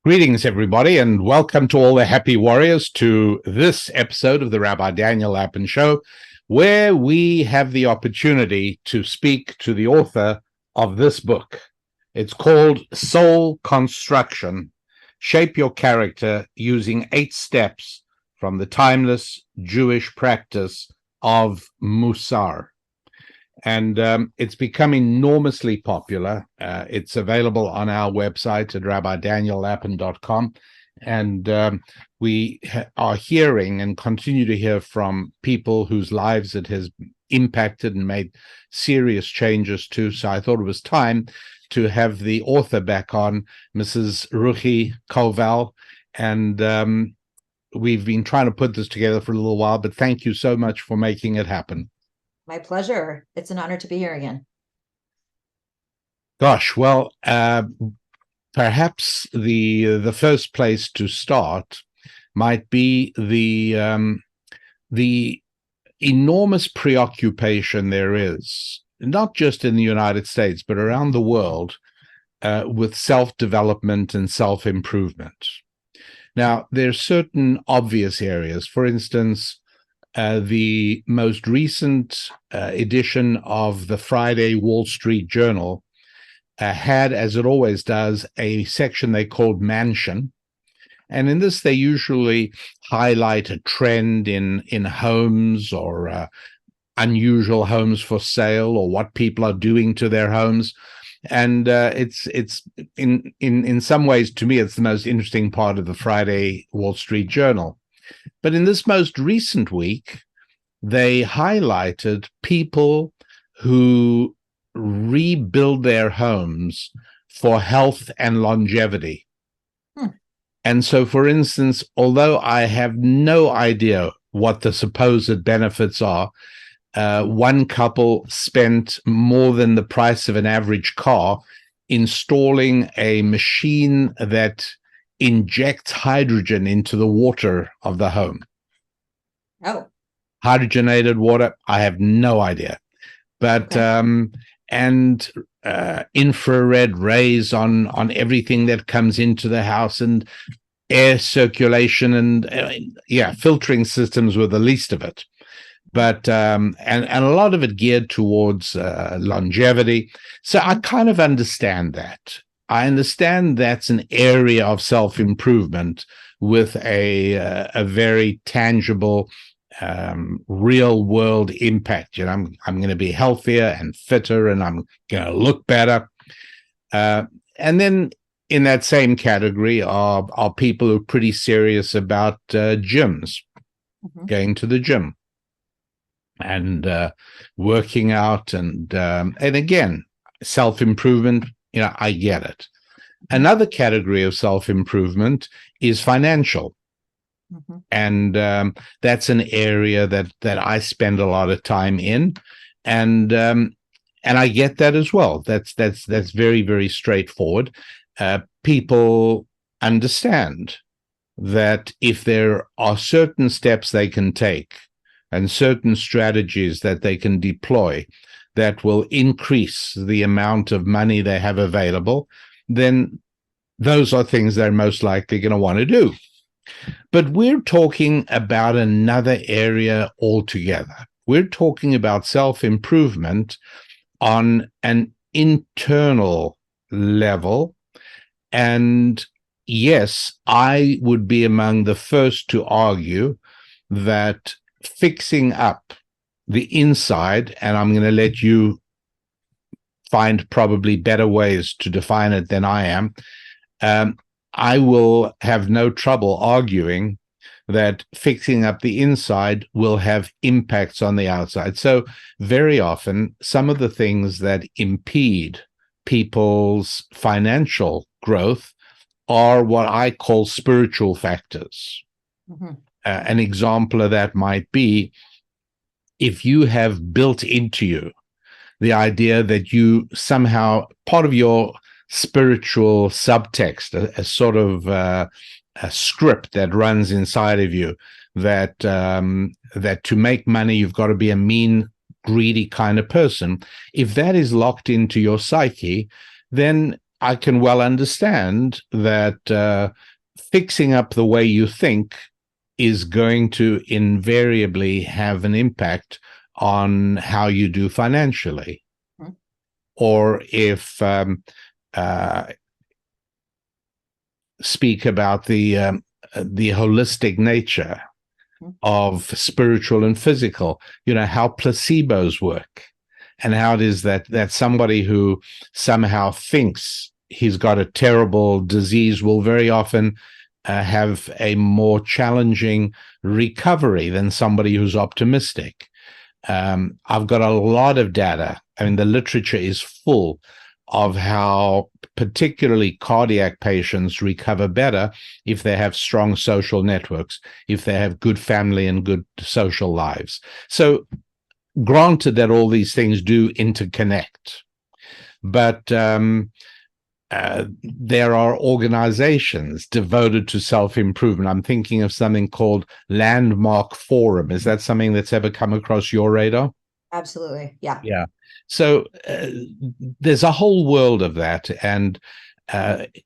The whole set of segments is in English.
Greetings, everybody, and welcome to all the happy warriors to this episode of the Rabbi Daniel Lapin Show, where we have the opportunity to speak to the author of this book. It's called Soul Construction, Shape Your Character Using 8 Steps from the Timeless Jewish Practice of Musar. And it's become enormously popular. It's available on our website at rabbidaniellapin.com. And we are hearing and continue to hear from people whose lives it has impacted and made serious changes to. So I thought it was time to have the author back on, Mrs. Ruchi Koval. And we've been trying to put this together for a little while, but thank you so much for making it happen. My pleasure. It's an honor to be here again. Gosh, well, perhaps the first place to start might be the enormous preoccupation there is, not just in the United States, but around the world, with self-development and self-improvement. Now, there's certain obvious areas. For instance, the most recent edition of the Friday Wall Street Journal had, as it always does, a section they called Mansion. And in this, they usually highlight a trend in homes or unusual homes for sale or what people are doing to their homes. And it's in some ways, to me, it's the most interesting part of the Friday Wall Street Journal. But in this most recent week, they highlighted people who rebuild their homes for health and longevity. And so, for instance, although I have no idea what the supposed benefits are, one couple spent more than the price of an average car installing a machine that injects hydrogen into the water of the home. Oh. Hydrogenated water, I have no idea. But and infrared rays on everything that comes into the house, and air circulation, and filtering systems were the least of it. But and a lot of it geared towards longevity. So I kind of understand that. I understand that's an area of self-improvement with a very tangible, real-world impact. You know, I'm going to be healthier and fitter, and I'm going to look better. And then in that same category are people who are pretty serious about gyms, going to the gym and working out, and again, self-improvement. You know, I get it. Another category of self-improvement is financial. And that's an area that I spend a lot of time in. And I get that as well. That's very, very straightforward. People understand that if there are certain steps they can take and certain strategies that they can deploy that will increase the amount of money they have available, then those are things they're most likely going to want to do. But we're talking about another area altogether. We're talking about self-improvement on an internal level. And yes, I would be among the first to argue that fixing up the inside, and I'm going to let you find probably better ways to define it than I am, I will have no trouble arguing that fixing up the inside will have impacts on the outside. So very often, some of the things that impede people's financial growth are what I call spiritual factors. An example of that might be if you have built into you the idea that you somehow, part of your spiritual subtext, a sort of a script that runs inside of you, that to make money, you've got to be a mean, greedy kind of person. If that is locked into your psyche, then I can well understand that fixing up the way you think is going to invariably have an impact on how you do financially. Mhm. Or if uh, speak about the holistic nature Mhm. of spiritual and physical, how placebos work, and how it is that somebody who somehow thinks he's got a terrible disease will very often have a more challenging recovery than somebody who's optimistic. I've got a lot of data. I mean, the literature is full of how particularly cardiac patients recover better if they have strong social networks, if they have good family and good social lives. So granted that all these things do interconnect, but there are organizations devoted to self-improvement. I'm thinking of something called Landmark Forum. Is that something that's ever come across your radar? Absolutely. Yeah. Yeah. So there's a whole world of that. And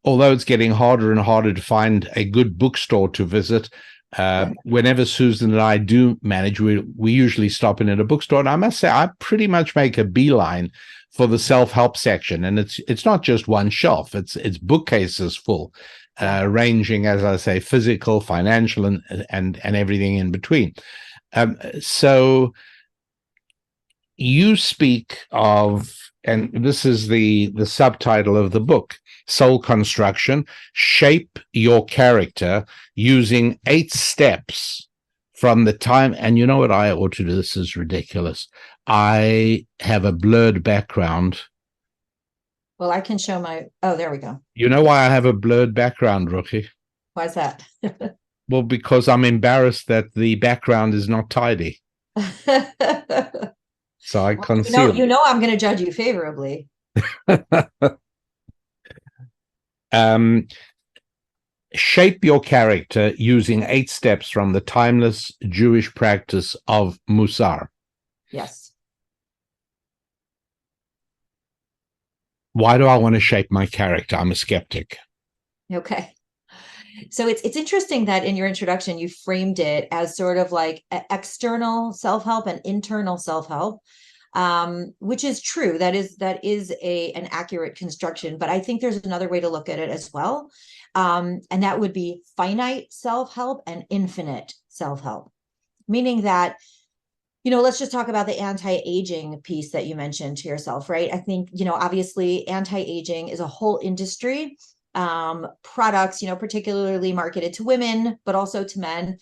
although it's getting harder and harder to find a good bookstore to visit, whenever Susan and I do manage, we usually stop in at a bookstore. And I must say, I pretty much make a beeline for the self-help section. And it's not just one shelf, it's bookcases full, ranging, as I say, physical, financial, and everything in between. So you speak of, and this is the subtitle of the book, Soul Construction: Shape Your Character Using 8 Steps from the time. And you know what I ought to do? This is ridiculous. I have a blurred background. Well, I can show my, oh, there we go. You know why I have a blurred background, Ruchi? Why is that? Well, because I'm embarrassed that the background is not tidy. So I Well, conceal I'm going to judge you favorably. it. Shape your character using 8 steps from the timeless Jewish practice of Musar. Yes. Why do I want to shape my character? I'm a skeptic. Okay. So it's interesting that in your introduction, you framed it as sort of like external self-help and internal self-help, which is true. That is an accurate construction. But I think there's another way to look at it as well. And that would be finite self-help and infinite self-help, meaning that, let's just talk about the anti-aging piece that you mentioned to yourself, right? I think, obviously anti-aging is a whole industry, products, particularly marketed to women, but also to men,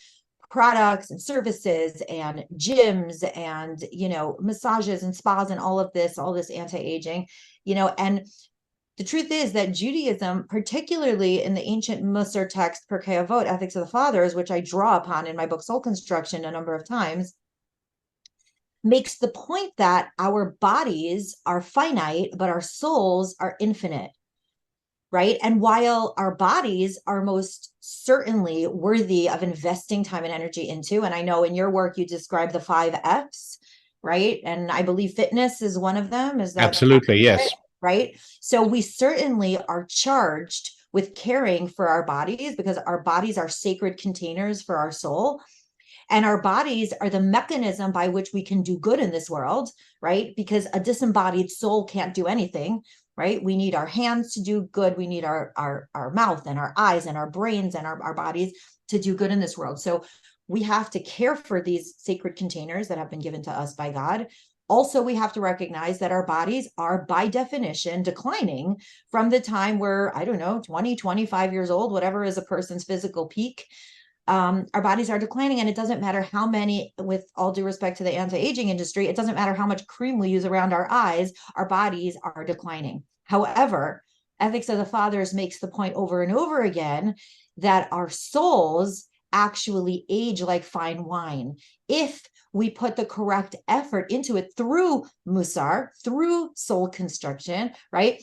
products and services and gyms and, massages and spas and all this anti-aging, and the truth is that Judaism, particularly in the ancient Musar text, Pirkei Avot, Ethics of the Fathers, which I draw upon in my book Soul Construction a number of times, makes the point that our bodies are finite, but our souls are infinite, right? And while our bodies are most certainly worthy of investing time and energy into, and I know in your work you describe the 5 F's, right? And I believe fitness is one of them. Is that Absolutely, accurate? yes. Right? So we certainly are charged with caring for our bodies because our bodies are sacred containers for our soul. And our bodies are the mechanism by which we can do good in this world, right? Because a disembodied soul can't do anything, right? We need our hands to do good. We need our mouth and our eyes and our brains and our bodies to do good in this world. So we have to care for these sacred containers that have been given to us by God. Also, we have to recognize that our bodies are by definition declining from the time we're, I don't know, 20, 25 years old, whatever is a person's physical peak. Our bodies are declining, and it doesn't matter how many, with all due respect to the anti-aging industry, it doesn't matter how much cream we use around our eyes, our bodies are declining. However, Ethics of the Fathers makes the point over and over again that our souls actually age like fine wine if we put the correct effort into it through musar, through soul construction, right?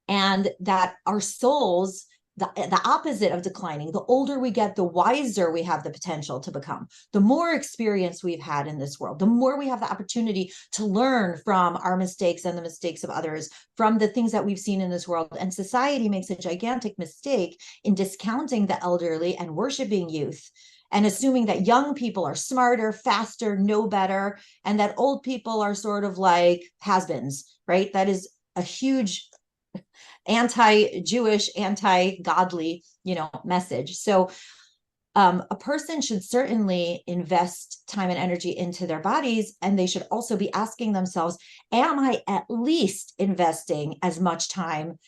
And that our souls the opposite of declining. The older we get, the wiser we have the potential to become. The more experience we've had in this world, the more we have the opportunity to learn from our mistakes and the mistakes of others, from the things that we've seen in this world. And society makes a gigantic mistake in discounting the elderly and worshiping youth, and assuming that young people are smarter, faster, know better, and that old people are sort of like has-beens, right? That is a huge anti-Jewish, anti-godly, message. So a person should certainly invest time and energy into their bodies, and they should also be asking themselves, am I at least investing as much time,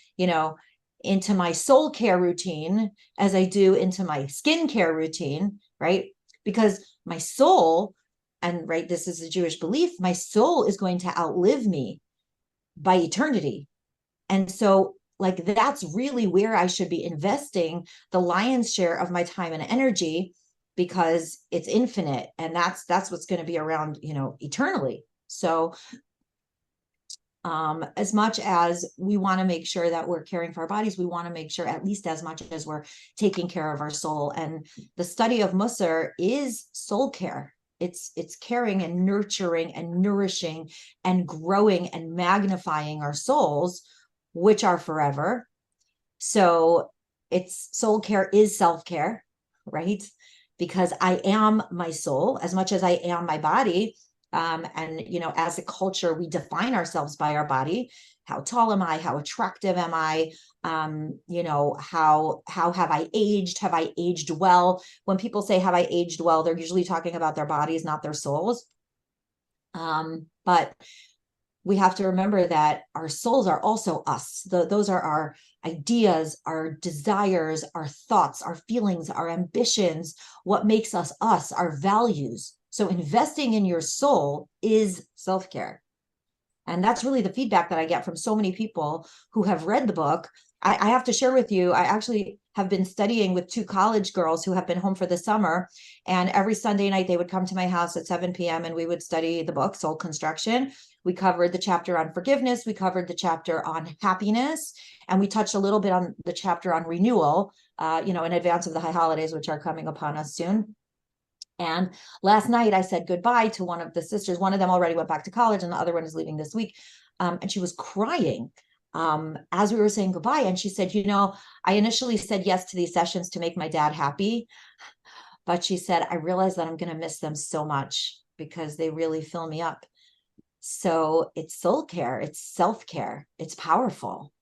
into my soul care routine as I do into my skin care routine, right? Because my soul, and right, this is a Jewish belief, my soul is going to outlive me by eternity. And so like that's really where I should be investing the lion's share of my time and energy, because it's infinite, and that's what's going to be around, eternally. So as much as we want to make sure that we're caring for our bodies, we want to make sure at least as much as we're taking care of our soul. And the study of Musar is soul care. It's caring and nurturing and nourishing and growing and magnifying our souls, which are forever. So it's soul care is self-care, right? Because I am my soul as much as I am my body. And, as a culture, we define ourselves by our body. How tall am I? How attractive am I? How have I aged? Have I aged well? When people say, have I aged well, they're usually talking about their bodies, not their souls. But we have to remember that our souls are also us. Those are our ideas, our desires, our thoughts, our feelings, our ambitions, what makes us us, our values. So investing in your soul is self-care. And that's really the feedback that I get from so many people who have read the book. I have to share with you, I actually have been studying with 2 college girls who have been home for the summer. And every Sunday night, they would come to my house at 7 p.m. and we would study the book, Soul Construction. We covered the chapter on forgiveness. We covered the chapter on happiness. And we touched a little bit on the chapter on renewal, in advance of the high holidays, which are coming upon us soon. And last night I said goodbye to one of the sisters. One of them already went back to college and the other one is leaving this week. And she was crying as we were saying goodbye. And she said, I initially said yes to these sessions to make my dad happy. But she said, I realized that I'm going to miss them so much because they really fill me up. So it's soul care. It's self-care. It's powerful.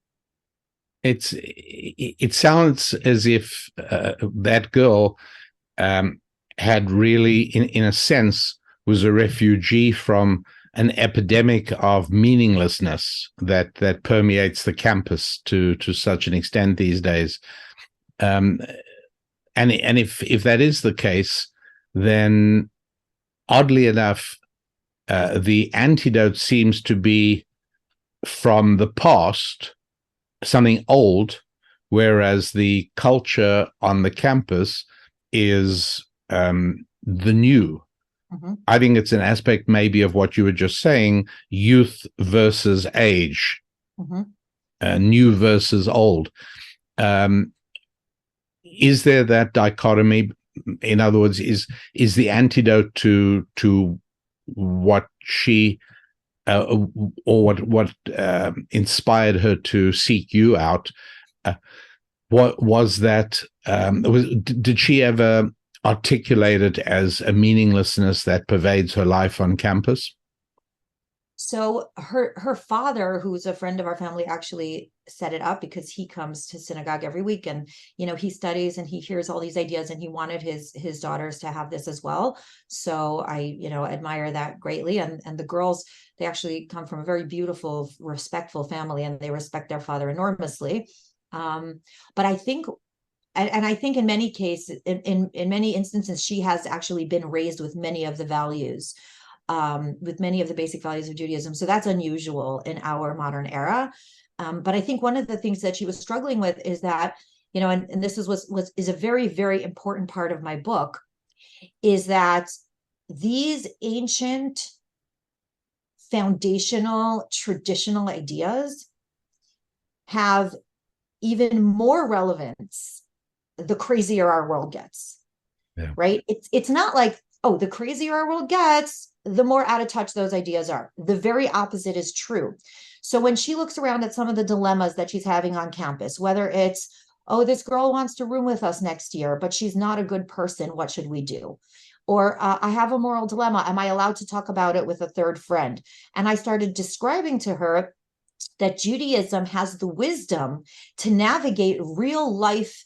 It sounds as if that girl had really, in a sense, was a refugee from an epidemic of meaninglessness that permeates the campus to such an extent these days. And if that is the case, then oddly enough, the antidote seems to be from the past, something old, whereas the culture on the campus is the new. Mm-hmm. I think it's an aspect maybe of what you were just saying, youth versus age, new versus old. Is there that dichotomy? In other words, is the antidote to what she or what inspired her to seek you out? What was that? Did she ever articulate it as a meaninglessness that pervades her life on campus? So her father, who's a friend of our family, actually set it up because he comes to synagogue every week, and he studies and he hears all these ideas, and he wanted his daughters to have this as well. So I admire that greatly. And the girls, they actually come from a very beautiful, respectful family, and they respect their father enormously. But I think, and I think in many cases, in many instances, she has actually been raised with many of the values, with many of the basic values of Judaism. So that's unusual in our modern era. But I think one of the things that she was struggling with is that, and this is a very, very important part of my book, is that these ancient foundational traditional ideas have even more relevance the crazier our world gets. Yeah. Right? It's not like, oh, the crazier our world gets, the more out of touch those ideas are. The very opposite is true. So when she looks around at some of the dilemmas that she's having on campus, whether it's, oh, this girl wants to room with us next year, but she's not a good person, what should we do? Or I have a moral dilemma. Am I allowed to talk about it with a third friend? And I started describing to her that Judaism has the wisdom to navigate real life,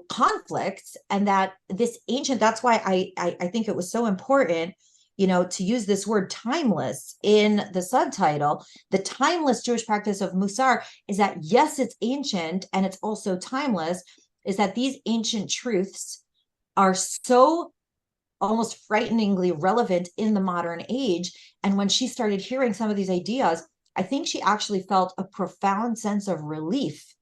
conflicts, and that this ancient, that's why I think it was so important, to use this word timeless in the subtitle. The timeless Jewish practice of Musar is that, yes, it's ancient and it's also timeless, is that these ancient truths are so almost frighteningly relevant in the modern age. And when she started hearing some of these ideas, I think she actually felt a profound sense of relief,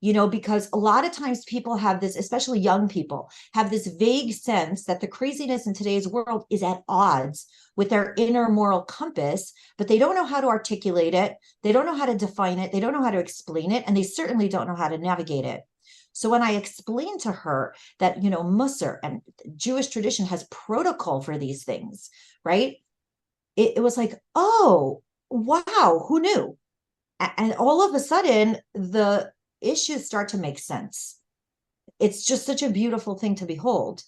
because a lot of times people have this, especially young people, have this vague sense that the craziness in today's world is at odds with their inner moral compass, but they don't know how to articulate it. They don't know how to define it. They don't know how to explain it. And they certainly don't know how to navigate it. So when I explained to her that, Musar and Jewish tradition has protocol for these things, right? It was like, oh, wow, who knew? And all of a sudden, the issues start to make sense. It's just such a beautiful thing to behold.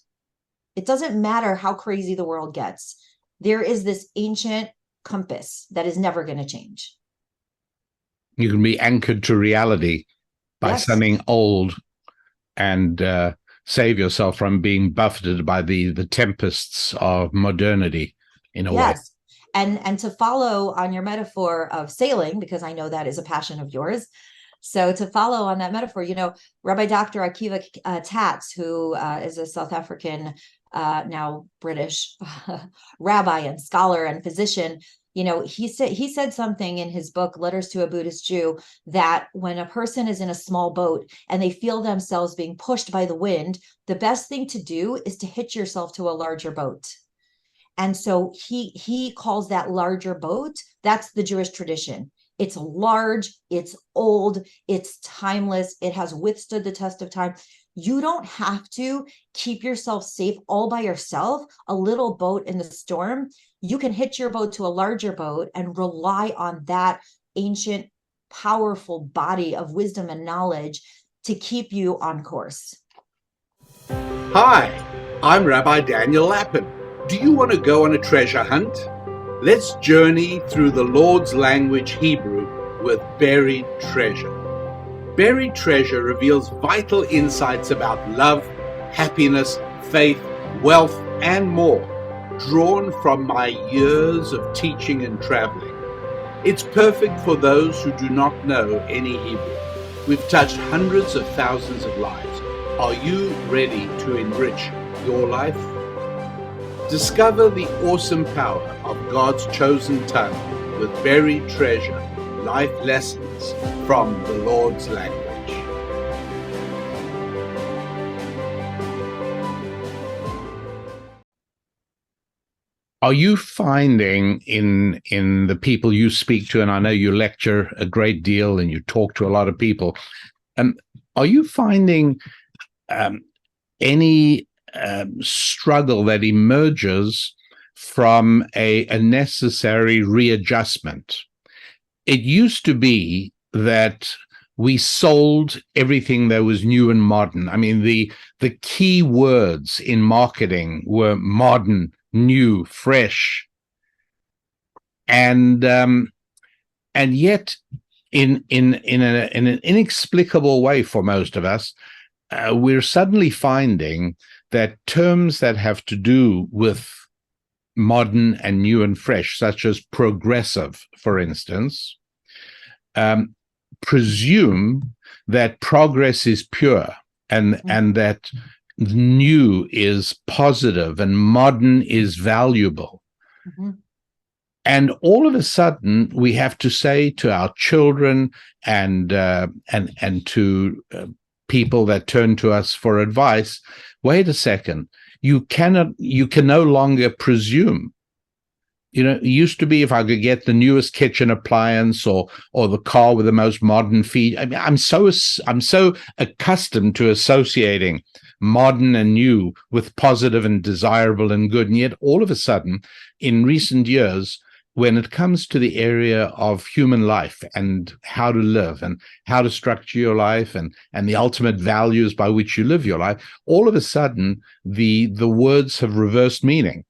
It doesn't matter how crazy the world gets. There is this ancient compass that is never going to change. You can be anchored to reality by something old and save yourself from being buffeted by the tempests of modernity in a way. And to follow on your metaphor of sailing, because I know that is a passion of yours. So to follow on that metaphor, Rabbi Dr. Akiva Tatz, who is a South African, now British rabbi and scholar and physician, he said something in his book, Letters to a Buddhist Jew, that when a person is in a small boat and they feel themselves being pushed by the wind, the best thing to do is to hitch yourself to a larger boat. And so he calls that larger boat, that's the Jewish tradition. It's large, it's old, it's timeless, it has withstood the test of time. You don't have to keep yourself safe all by yourself, a little boat in the storm. You can hitch your boat to a larger boat and rely on that ancient, powerful body of wisdom and knowledge to keep you on course. Hi, I'm Rabbi Daniel Lapin. Do you want to go on a treasure hunt? Let's journey through the Lord's language, Hebrew, with Buried Treasure. Buried Treasure reveals vital insights about love, happiness, faith, wealth, and more, drawn from my years of teaching and traveling. It's perfect for those who do not know any Hebrew. We've touched hundreds of thousands of lives. Are you ready to enrich your life? Discover the awesome power of God's chosen tongue with Buried Treasure, life lessons from the Lord's language. Are you finding in the people you speak to, and I know you lecture a great deal and you talk to a lot of people, are you finding any struggle that emerges from a necessary readjustment? It used to be that we sold everything that was new and modern. I mean, the key words in marketing were modern, new, fresh, and yet in an inexplicable way for most of us, we're suddenly finding that terms that have to do with modern and new and fresh, such as progressive, for instance, presume that progress is pure and that new is positive and modern is valuable. Mm-hmm. And all of a sudden, we have to say to our children and to people that turn to us for advice, wait a second, you can no longer presume It used to be if I could get the newest kitchen appliance or the car with the most modern feature. I mean, I'm so accustomed to associating modern and new with positive and desirable and good. And yet all of a sudden, in recent years, when it comes to the area of human life and how to live and how to structure your life and the ultimate values by which you live your life, all of a sudden the words have reversed meaning.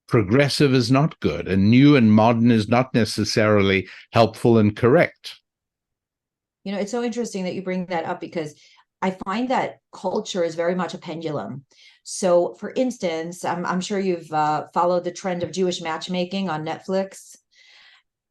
Progressive is not good, and new and modern is not necessarily helpful and correct. It's so interesting that you bring that up, because I find that culture is very much a pendulum. So, for instance, I'm sure you've followed the trend of Jewish matchmaking on Netflix.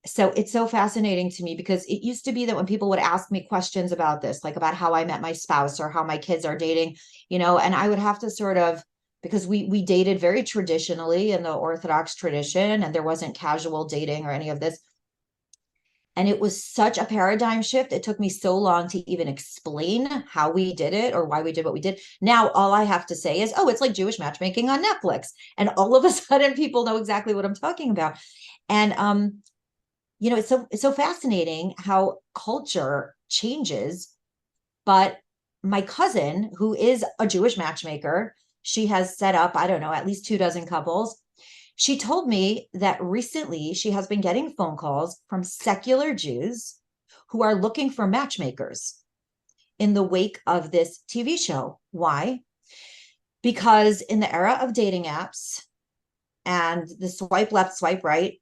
So it's so fascinating to me, because it used to be that when people would ask me questions about this, like about how I met my spouse or how my kids are dating, and I would have to sort of, because we dated very traditionally in the Orthodox tradition, and there wasn't casual dating or any of this. And it was such a paradigm shift. It took me so long to even explain how we did it or why we did what we did. Now, all I have to say is, oh, it's like Jewish matchmaking on Netflix. And all of a sudden, people know exactly what I'm talking about. And, it's so fascinating how culture changes. But my cousin, who is a Jewish matchmaker, she has set up, I don't know, at least 24 couples. She told me that recently she has been getting phone calls from secular Jews who are looking for matchmakers in the wake of this TV show. Why? Because in the era of dating apps and the swipe left, swipe right,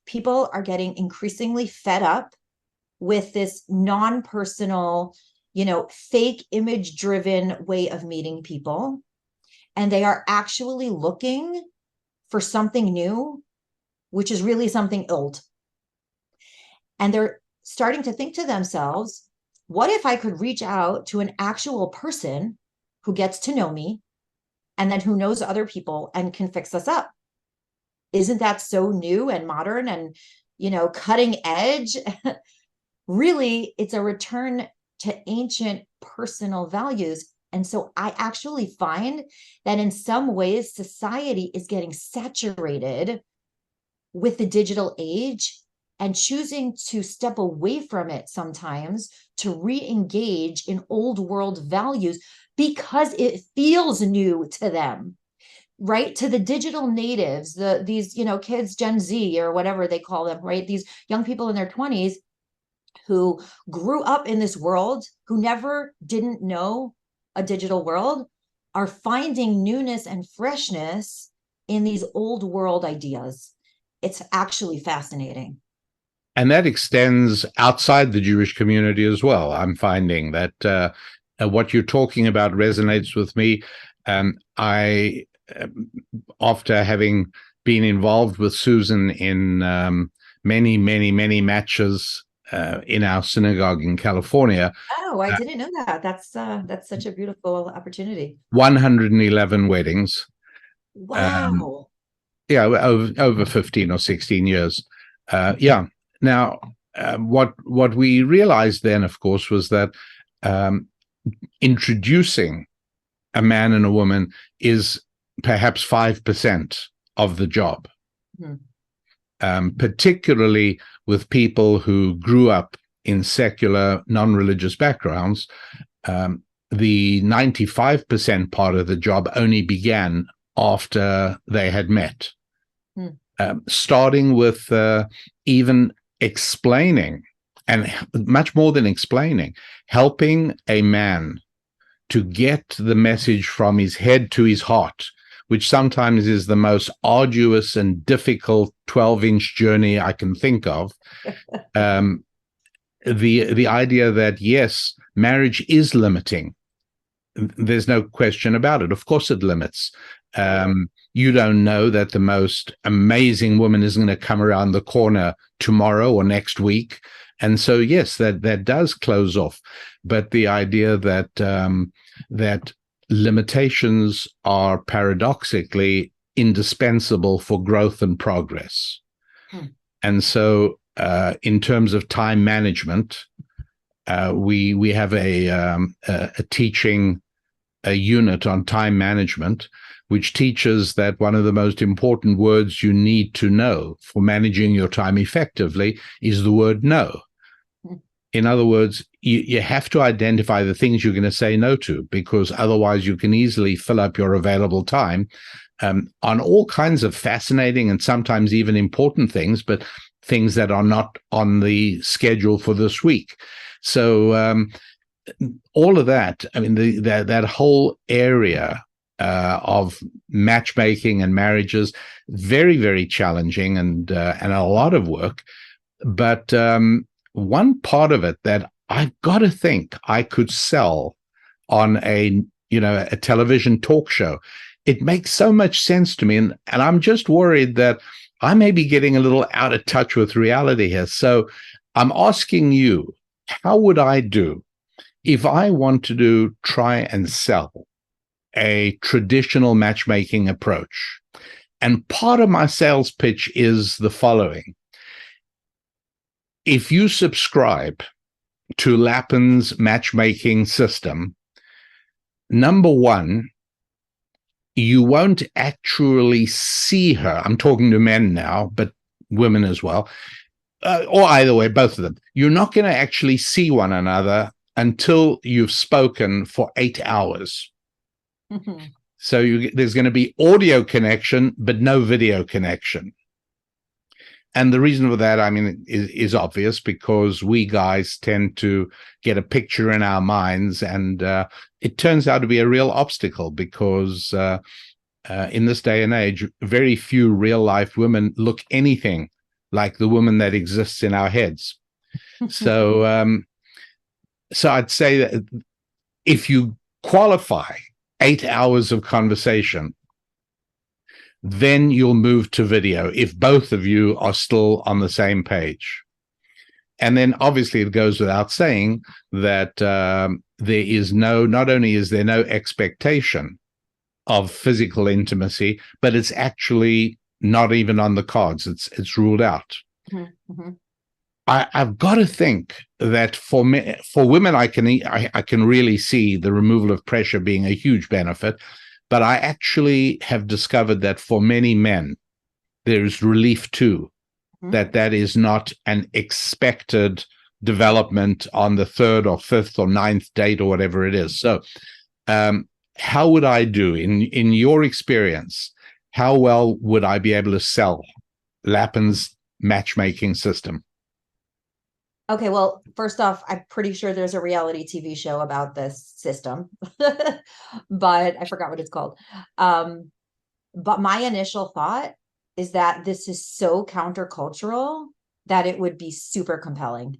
people are getting increasingly fed up with this non-personal, fake image-driven way of meeting people. And they are actually looking for something new, which is really something old. And they're starting to think to themselves, what if I could reach out to an actual person who gets to know me and then who knows other people and can fix us up? Isn't that so new and modern and, cutting edge? Really, it's a return to ancient personal values. And so I actually find that in some ways, society is getting saturated with the digital age and choosing to step away from it sometimes to re-engage in old world values because it feels new to them. Right? To the digital natives, these, kids, Gen Z or whatever they call them, right? These young people in their 20s who grew up in this world, who never didn't know a digital world, are finding newness and freshness in these old world ideas. It's actually fascinating. And that extends outside the Jewish community as well. I'm finding that what you're talking about resonates with me. I after having been involved with Susan in many, many, many matches in our synagogue in California. Oh, I didn't know that. That's such a beautiful opportunity. 111 weddings. Wow. Yeah, over 15 or 16 years. Yeah. Now, what we realized then, of course, was that introducing a man and a woman is perhaps 5% of the job, particularly with people who grew up in secular, non-religious backgrounds. The 95% part of the job only began after they had met, starting with even explaining, and much more than explaining, helping a man to get the message from his head to his heart, which sometimes is the most arduous and difficult 12-inch journey I can think of. The idea that, yes, marriage is limiting. There's no question about it. Of course it limits. You don't know that the most amazing woman isn't going to come around the corner tomorrow or next week. And so, yes, that does close off. But the idea that that limitations are paradoxically indispensable for growth and progress. And so, in terms of time management, we have a teaching unit on time management, which teaches that one of the most important words you need to know for managing your time effectively is the word no. In other words, you have to identify the things you're going to say no to, because otherwise you can easily fill up your available time on all kinds of fascinating and sometimes even important things, but things that are not on the schedule for this week. So all of that, I mean, that whole area of matchmaking and marriages, very, very challenging and a lot of work. But one part of it that I've got to think I could sell on a television talk show. It makes so much sense to me, and I'm just worried that I may be getting a little out of touch with reality here. So I'm asking you, how would I do if I wanted to try and sell a traditional matchmaking approach? And part of my sales pitch is the following. If you subscribe to Lapin's matchmaking system, number one, you won't actually see her. I'm talking to men now, but women as well. Or either way, both of them. You're not going to actually see one another until you've spoken for 8 hours. Mm-hmm. So there's going to be audio connection, but no video connection. And the reason for that, I mean, is obvious, because we guys tend to get a picture in our minds, and it turns out to be a real obstacle, because in this day and age, very few real-life women look anything like the woman that exists in our heads. So I'd say that if you qualify 8 hours of conversation, then you'll move to video if both of you are still on the same page. And then obviously it goes without saying that there is not only is there no expectation of physical intimacy, but it's actually not even on the cards. It's ruled out. Mm-hmm. I've got to think that for women, I can really see the removal of pressure being a huge benefit. But I actually have discovered that for many men, there's relief too, that is not an expected development on the third or fifth or ninth date or whatever it is. So how would I do in your experience? How well would I be able to sell Lapin's matchmaking system? Okay, well, first off, I'm pretty sure there's a reality TV show about this system, but I forgot what it's called. But my initial thought is that this is so countercultural that it would be super compelling.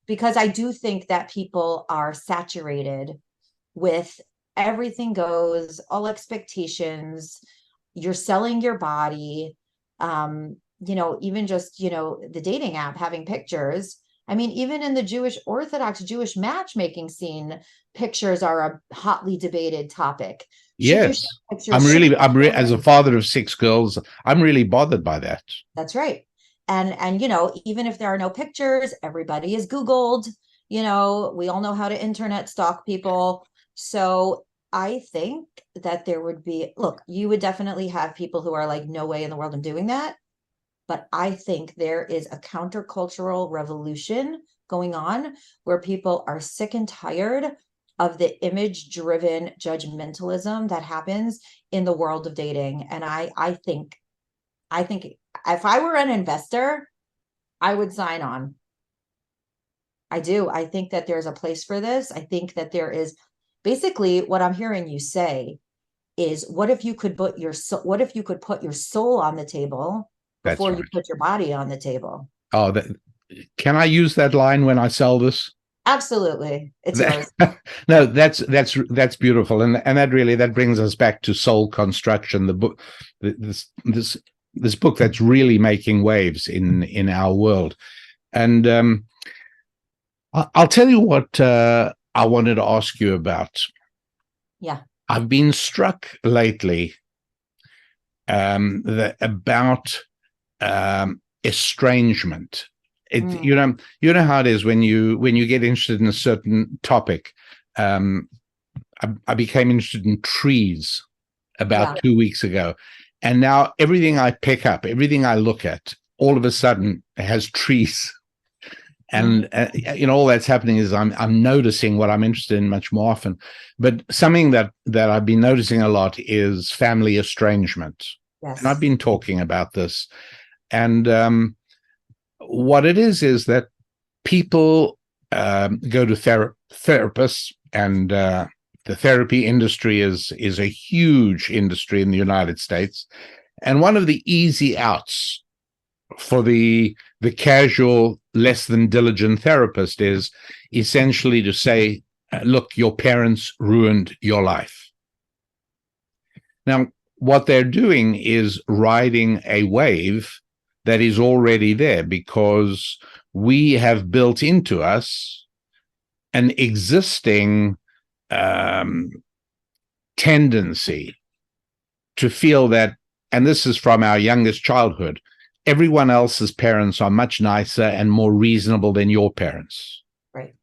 Because I do think that people are saturated with everything goes, all expectations, you're selling your body, even just, the dating app having pictures. I mean, even in the Orthodox Jewish matchmaking scene, pictures are a hotly debated topic. Yes. As a father of 6 girls, I'm really bothered by that. That's right. And even if there are no pictures, everybody is Googled, we all know how to internet stalk people. So I think that there would be, look, you would definitely have people who are like, no way in the world I'm doing that. But I think there is a countercultural revolution going on where people are sick and tired of the image-driven judgmentalism that happens in the world of dating. And I think if I were an investor, I would sign on. I do. I think that there's a place for this. I think that there is basically what I'm hearing you say is, what if you could put your soul on the table before you put your body on the table? Oh, can I use that line when I sell this? Absolutely. It's yours. No, that's beautiful. And that brings us back to soul construction, the book, this book that's really making waves in our world. And I'll tell you what I wanted to ask you about. Yeah. I've been struck lately about estrangement. You know how it is when you get interested in a certain topic. I became interested in trees about Yeah. 2 weeks ago. And now everything I pick up, everything I look at, all of a sudden has trees. And all that's happening is I'm noticing what I'm interested in much more often. But something that I've been noticing a lot is family estrangement. Yes. And I've been talking about this. And what it is that people go to therapists, and the therapy industry is a huge industry in the United States. And one of the easy outs for the casual, less than diligent therapist is essentially to say, look, your parents ruined your life. Now, what they're doing is riding a wave that is already there, because we have built into us an existing tendency to feel that, and this is from our youngest childhood, everyone else's parents are much nicer and more reasonable than your parents. Right.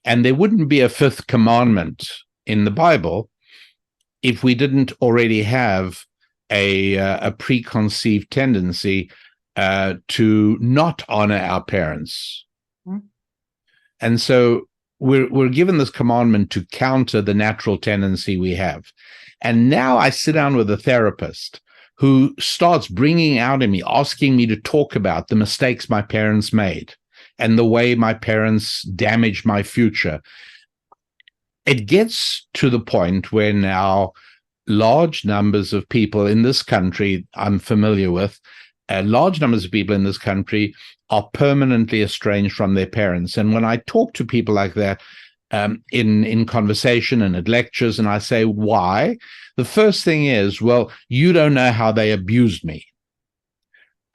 And there wouldn't be a fifth commandment in the Bible if we didn't already have a preconceived tendency to not honor our parents. Mm-hmm. And so we're given this commandment to counter the natural tendency we have. And now I sit down with a therapist who starts bringing out in me, asking me to talk about the mistakes my parents made and the way my parents damaged my future. It gets to the point where now large numbers of people in this country I'm familiar with, large numbers of people in this country are permanently estranged from their parents. And when I talk to people like that in conversation and at lectures, and I say, why? The first thing is, well, you don't know how they abused me.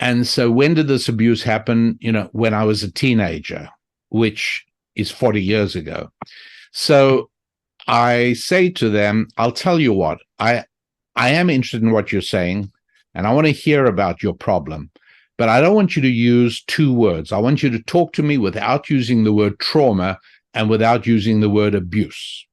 And so when did this abuse happen? When I was a teenager, which is 40 years ago. So I say to them, I'll tell you what, I am interested in what you're saying, and I want to hear about your problem, but I don't want you to use two words. I want you to talk to me without using the word trauma and without using the word abuse.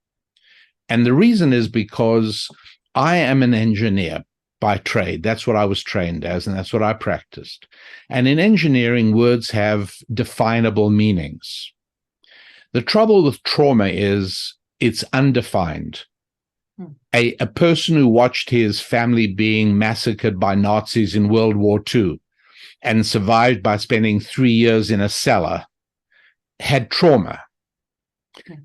And the reason is because I am an engineer by trade. That's what I was trained as, and that's what I practiced. And in engineering, words have definable meanings. The trouble with trauma is it's undefined. A person who watched his family being massacred by Nazis in World War II and survived by spending 3 years in a cellar had trauma.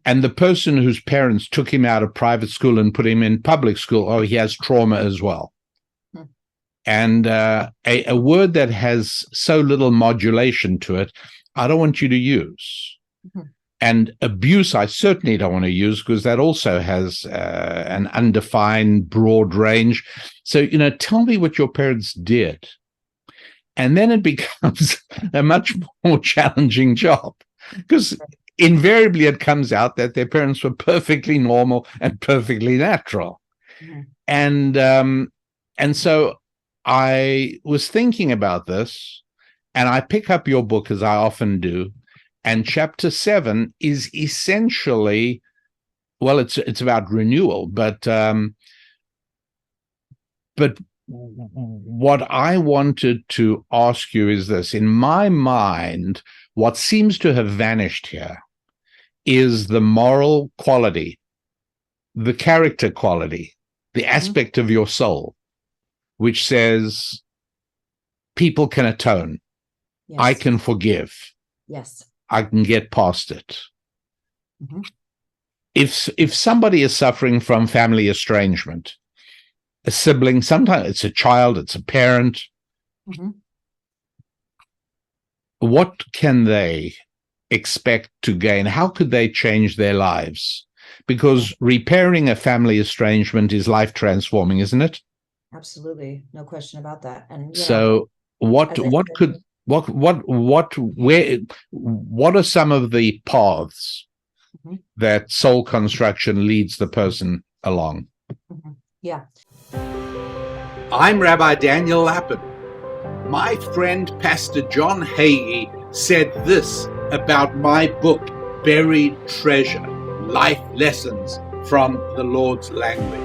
And the person whose parents took him out of private school and put him in public school, he has trauma as well. And a word that has so little modulation to it, I don't want you to use. And abuse, I certainly don't want to use, because that also has an undefined, broad range. So, tell me what your parents did. And then it becomes a much more challenging job, because invariably it comes out that their parents were perfectly normal and perfectly natural. And so I was thinking about this, and I pick up your book, as I often do. And chapter 7 is essentially, well, it's about renewal, but what I wanted to ask you is this. In my mind, what seems to have vanished here is the moral quality, the character quality, the aspect of your soul, which says people can atone. Yes. I can forgive. Yes. I can get past it. If somebody is suffering from family estrangement, a sibling, sometimes it's a child, it's a parent, what can they expect to gain? How could they change their lives? Because repairing a family estrangement is life transforming, isn't it? Absolutely, no question about that. And so what are some of the paths that soul construction leads the person along? Yeah. I'm Rabbi Daniel Lapin. My friend Pastor John Hagee said this about my book, Buried Treasure: Life Lessons from the Lord's language.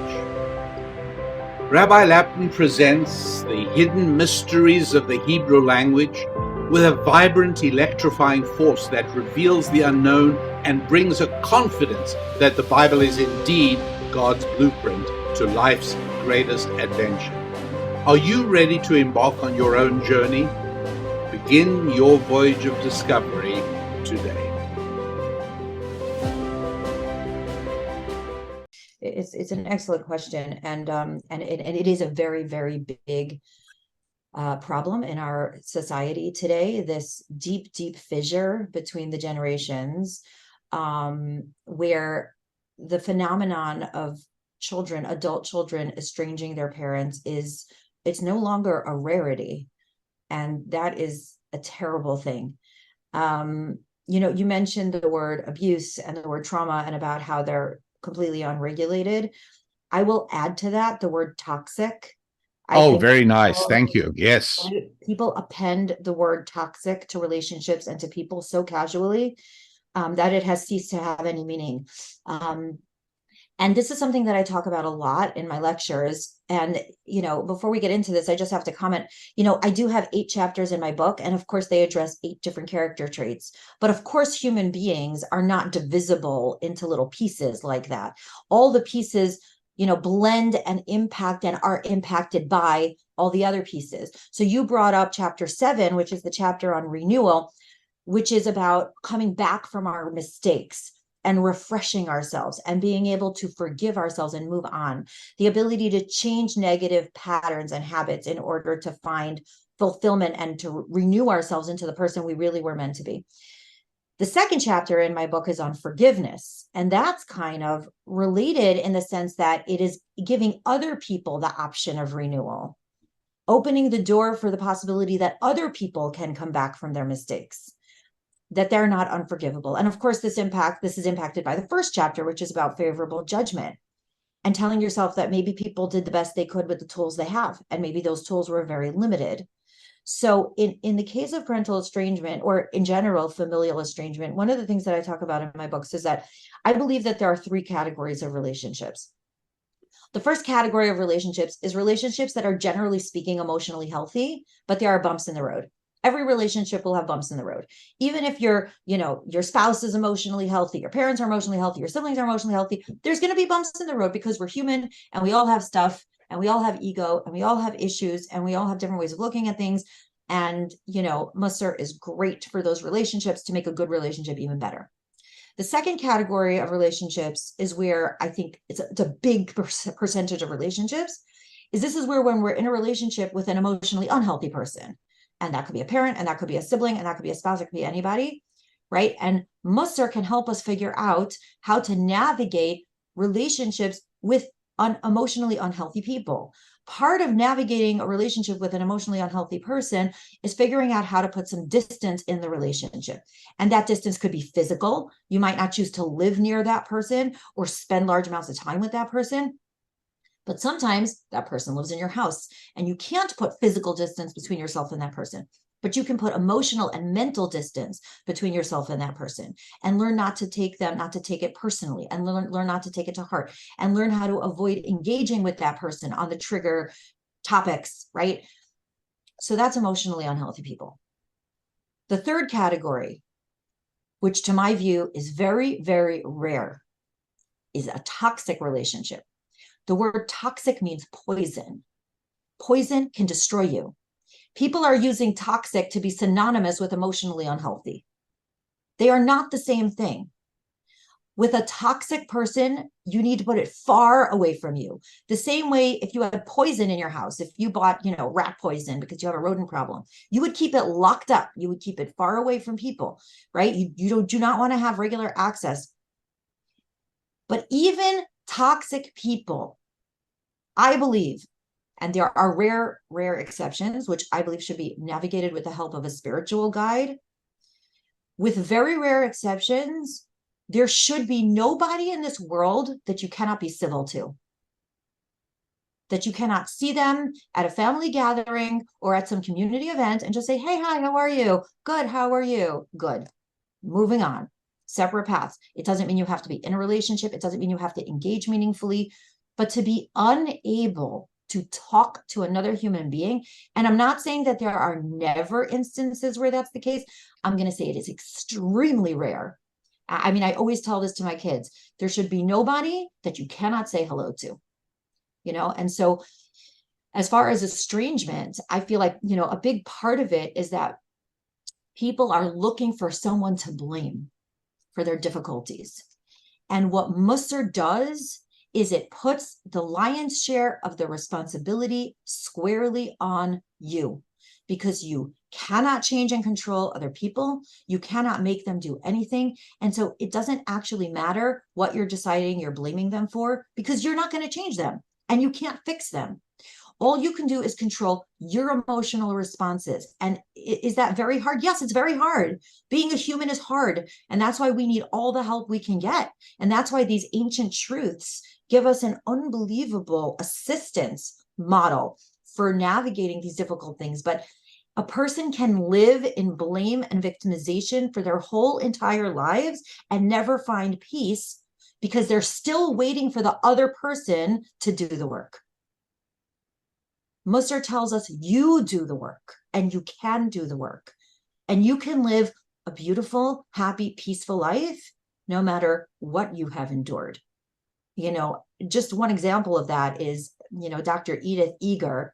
Rabbi Lapin presents the hidden mysteries of the Hebrew language with a vibrant, electrifying force that reveals the unknown and brings a confidence that the Bible is indeed God's blueprint to life's greatest adventure. Are you ready to embark on your own journey? Begin your voyage of discovery today. It's an excellent question, and it is a very, very big problem in our society today. This deep fissure between the generations, where the phenomenon of children, adult children, estranging their parents it's no longer a rarity, and that is a terrible thing. You mentioned the word abuse and the word trauma and about how they're completely unregulated. I will add to that the word toxic. I think very nice. Thank you. Yes. People append the word toxic to relationships and to people so casually that it has ceased to have any meaning. And this is something that I talk about a lot in my lectures. And, before we get into this, I just have to comment, I do have 8 chapters in my book. And of course, they address 8 different character traits. But of course, human beings are not divisible into little pieces like that. All the pieces, blend and impact and are impacted by all the other pieces. So you brought up chapter 7, which is the chapter on renewal, which is about coming back from our mistakes and refreshing ourselves and being able to forgive ourselves and move on. The ability to change negative patterns and habits in order to find fulfillment and to renew ourselves into the person we really were meant to be. The second chapter in my book is on forgiveness. And that's kind of related in the sense that it is giving other people the option of renewal, opening the door for the possibility that other people can come back from their mistakes, that they're not unforgivable. And of course, this is impacted by the first chapter, which is about favorable judgment and telling yourself that maybe people did the best they could with the tools they have, and maybe those tools were very limited. So in the case of parental estrangement, or in general, familial estrangement, one of the things that I talk about in my books is that I believe that there are 3 categories of relationships. The first category of relationships is relationships that are, generally speaking, emotionally healthy, but there are bumps in the road. Every relationship will have bumps in the road. Even if your spouse is emotionally healthy, your parents are emotionally healthy, your siblings are emotionally healthy, there's going to be bumps in the road because we're human and we all have stuff and we all have ego and we all have issues and we all have different ways of looking at things. And, Musser is great for those relationships to make a good relationship even better. The second category of relationships is where I think it's a big percentage of relationships, this is where when we're in a relationship with an emotionally unhealthy person, and that could be a parent, and that could be a sibling, and that could be a spouse, it could be anybody, right? And Musser can help us figure out how to navigate relationships with emotionally unhealthy people. Part of navigating a relationship with an emotionally unhealthy person is figuring out how to put some distance in the relationship. And that distance could be physical. You might not choose to live near that person or spend large amounts of time with that person. But sometimes that person lives in your house and you can't put physical distance between yourself and that person, but you can put emotional and mental distance between yourself and that person, and learn not to take it personally, and learn not to take it to heart, and learn how to avoid engaging with that person on the trigger topics, right? So that's emotionally unhealthy people. The third category, which to my view is very, very rare, is a toxic relationship. The word toxic means poison. Poison can destroy you. People are using toxic to be synonymous with emotionally unhealthy. They are not the same thing. With a toxic person, you need to put it far away from you. The same way if you had poison in your house, if you bought, rat poison because you have a rodent problem, you would keep it locked up. You would keep it far away from people, right? You do not want to have regular access. But even toxic people, I believe, and there are rare exceptions, which I believe should be navigated with the help of a spiritual guide. With very rare exceptions, there should be nobody in this world that you cannot be civil to, that you cannot see them at a family gathering or at some community event and just say, hey, hi, how are you? Good, how are you? Good. Moving on. separate paths. It doesn't mean you have to be in a relationship. It doesn't mean you have to engage meaningfully, but to be unable to talk to another human being. And I'm not saying that there are never instances where that's the case. I'm going to say it is extremely rare. I mean, I always tell this to my kids. There should be nobody that you cannot say hello to, And so as far as estrangement, I feel like, a big part of it is that people are looking for someone to blame for their difficulties. And what Musar does is it puts the lion's share of the responsibility squarely on you, because you cannot change and control other people. You cannot make them do anything. And so it doesn't actually matter what you're deciding you're blaming them for, because you're not going to change them and you can't fix them. All you can do is control your emotional responses. And is that very hard? Yes, it's very hard. Being a human is hard. And that's why we need all the help we can get. And that's why these ancient truths give us an unbelievable assistance model for navigating these difficult things. But a person can live in blame and victimization for their whole entire lives and never find peace, because they're still waiting for the other person to do the work. Musar tells us you do the work, and you can do the work, and you can live a beautiful, happy, peaceful life no matter what you have endured. Just one example of that is, Dr. Edith Eger,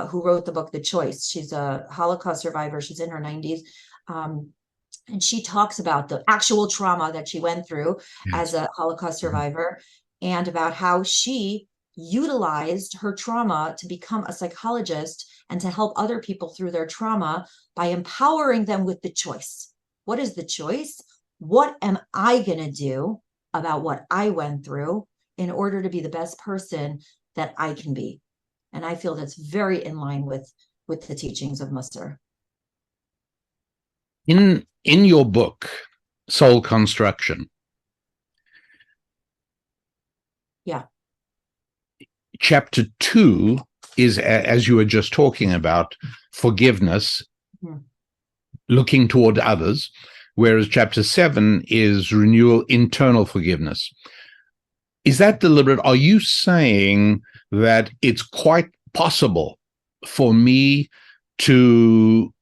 who wrote the book, The Choice. She's a Holocaust survivor. She's in her 90s. And she talks about the actual trauma that she went through as a Holocaust survivor, and about how she utilized her trauma to become a psychologist and to help other people through their trauma by empowering them with the choice. What is the choice? What am I going to do about what I went through in order to be the best person that I can be? And I feel that's very in line with the teachings of Musar. In your book, Soul Construction. Yeah. Chapter 2 is, as you were just talking about, forgiveness, looking toward others, whereas chapter 7 is renewal, internal forgiveness. Is that deliberate? Are you saying that it's quite possible for me to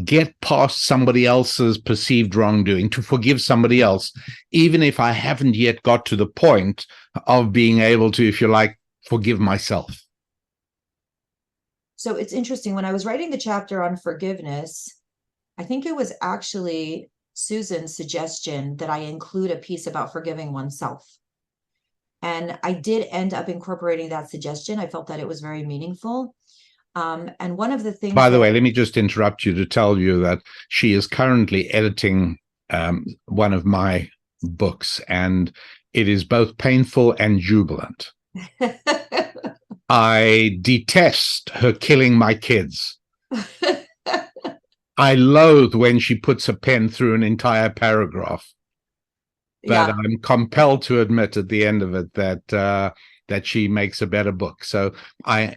get past somebody else's perceived wrongdoing, to forgive somebody else, even if I haven't yet got to the point of being able to, if you like, forgive myself? So it's interesting. When I was writing the chapter on forgiveness, I think it was actually Susan's suggestion that I include a piece about forgiving oneself. And I did end up incorporating that suggestion. I felt that it was very meaningful. And one of the things— By the way, let me just interrupt you to tell you that she is currently editing one of my books, and it is both painful and jubilant. I detest her killing my kids. I loathe when she puts a pen through an entire paragraph. But I'm compelled to admit at the end of it that she makes a better book. So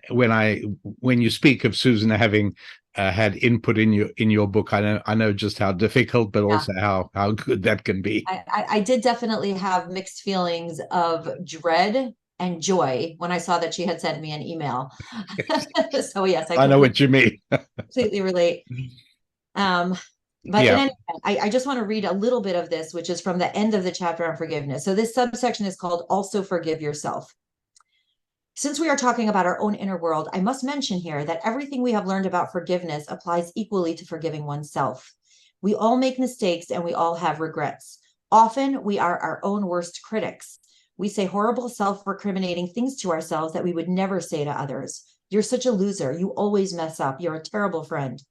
when you speak of Susan having had input in your book, I know just how difficult, but also how good that can be. I did definitely have mixed feelings of dread and joy when I saw that she had sent me an email. So yes, I know what you mean. Completely relate. But in any event, I just want to read a little bit of this, which is from the end of the chapter on forgiveness. So this subsection is called Also Forgive Yourself. Since we are talking about our own inner world, I must mention here that everything we have learned about forgiveness applies equally to forgiving oneself. We all make mistakes and we all have regrets. Often we are our own worst critics. We say horrible self-recriminating things to ourselves that we would never say to others. You're such a loser. You always mess up. You're a terrible friend.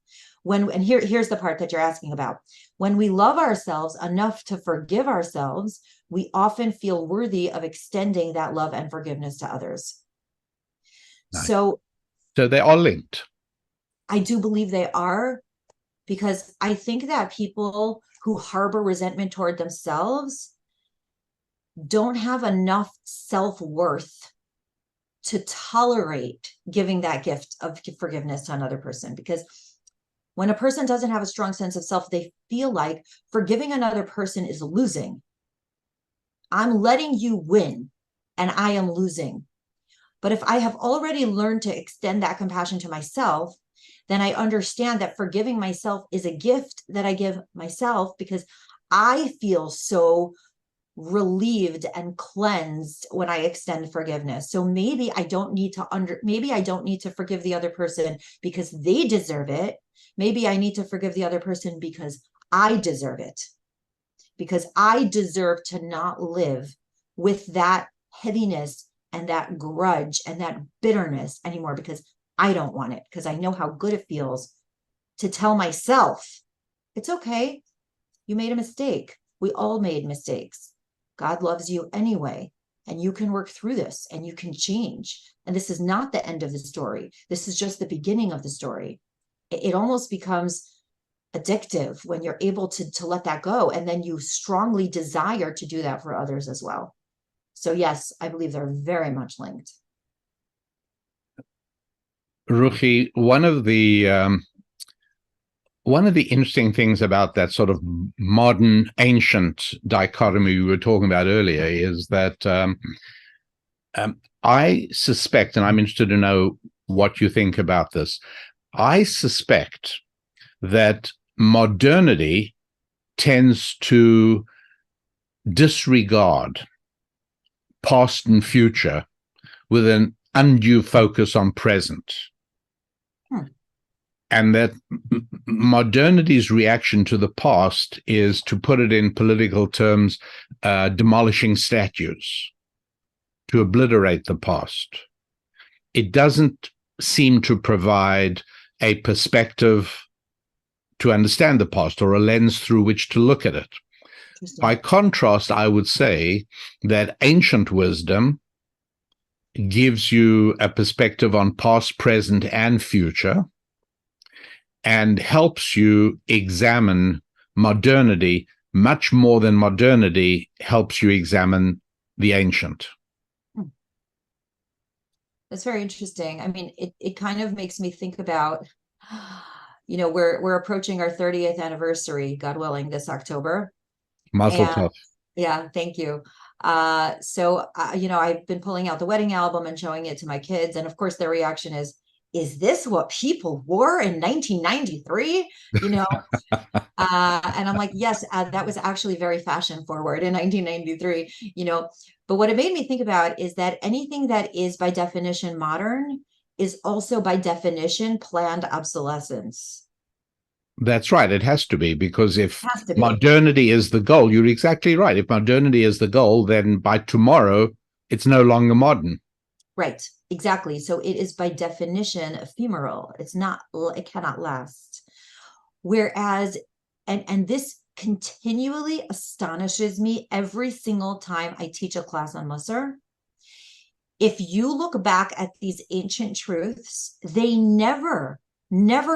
Here's the part that you're asking about. When we love ourselves enough to forgive ourselves, we often feel worthy of extending that love and forgiveness to others. Nice. So they are linked. I do believe they are, because I think that people who harbor resentment toward themselves don't have enough self-worth to tolerate giving that gift of forgiveness to another person. Because When a person doesn't have a strong sense of self, they feel like forgiving another person is losing. I'm letting you win and I am losing. But if I have already learned to extend that compassion to myself, then I understand that forgiving myself is a gift that I give myself, because I feel so relieved and cleansed when I extend forgiveness. So maybe I don't need to forgive the other person because they deserve it. Maybe I need to forgive the other person because I deserve it. Because I deserve to not live with that heaviness and that grudge and that bitterness anymore, because I don't want it, because I know how good it feels to tell myself, it's okay. You made a mistake. We all made mistakes. God loves you anyway, and you can work through this and you can change. And this is not the end of the story. This is just the beginning of the story. It almost becomes addictive when you're able to let that go. And then you strongly desire to do that for others as well. So yes, I believe they're very much linked. Ruchi, one of the interesting things about that sort of modern ancient dichotomy we were talking about earlier is that I suspect, and I'm interested to know what you think about this, I suspect that modernity tends to disregard past and future with an undue focus on present. And that modernity's reaction to the past is, to put it in political terms, demolishing statues, to obliterate the past. It doesn't seem to provide a perspective to understand the past, or a lens through which to look at it. By contrast, I would say that ancient wisdom gives you a perspective on past, present, and future, and helps you examine modernity much more than modernity helps you examine the ancient. That's very interesting. I mean, it kind of makes me think about, we're approaching our 30th anniversary, God willing, this October. Mazel tov. Yeah, thank you. So I've been pulling out the wedding album and showing it to my kids. And of course, their reaction is this what people wore in 1993? And I'm like, yes, that was actually very fashion forward in 1993, but what it made me think about is that anything that is by definition modern is also by definition planned obsolescence. That's right. It has to be, because if modernity is the goal, you're exactly right. If modernity is the goal, then by tomorrow, it's no longer modern. Right. Exactly. So it is by definition ephemeral. It cannot last. Whereas, and this continually astonishes me every single time I teach a class on Musar. If you look back at these ancient truths, they never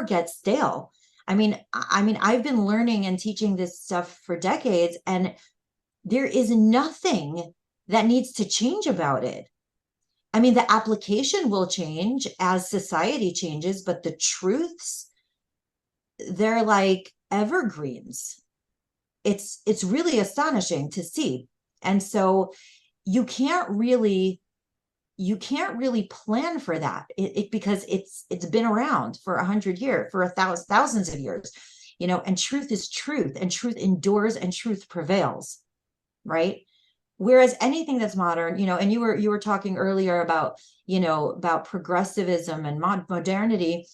get stale. I mean, I've been learning and teaching this stuff for decades, and there is nothing that needs to change about it. I mean, the application will change as society changes, but the truths, they're like evergreens. It's really astonishing to see. And so you can't really plan for that, because it's been around for 100 years, for thousands of years, and truth is truth, and truth endures, and truth prevails, right? Whereas anything that's modern, and you were talking earlier about, about progressivism and modernity,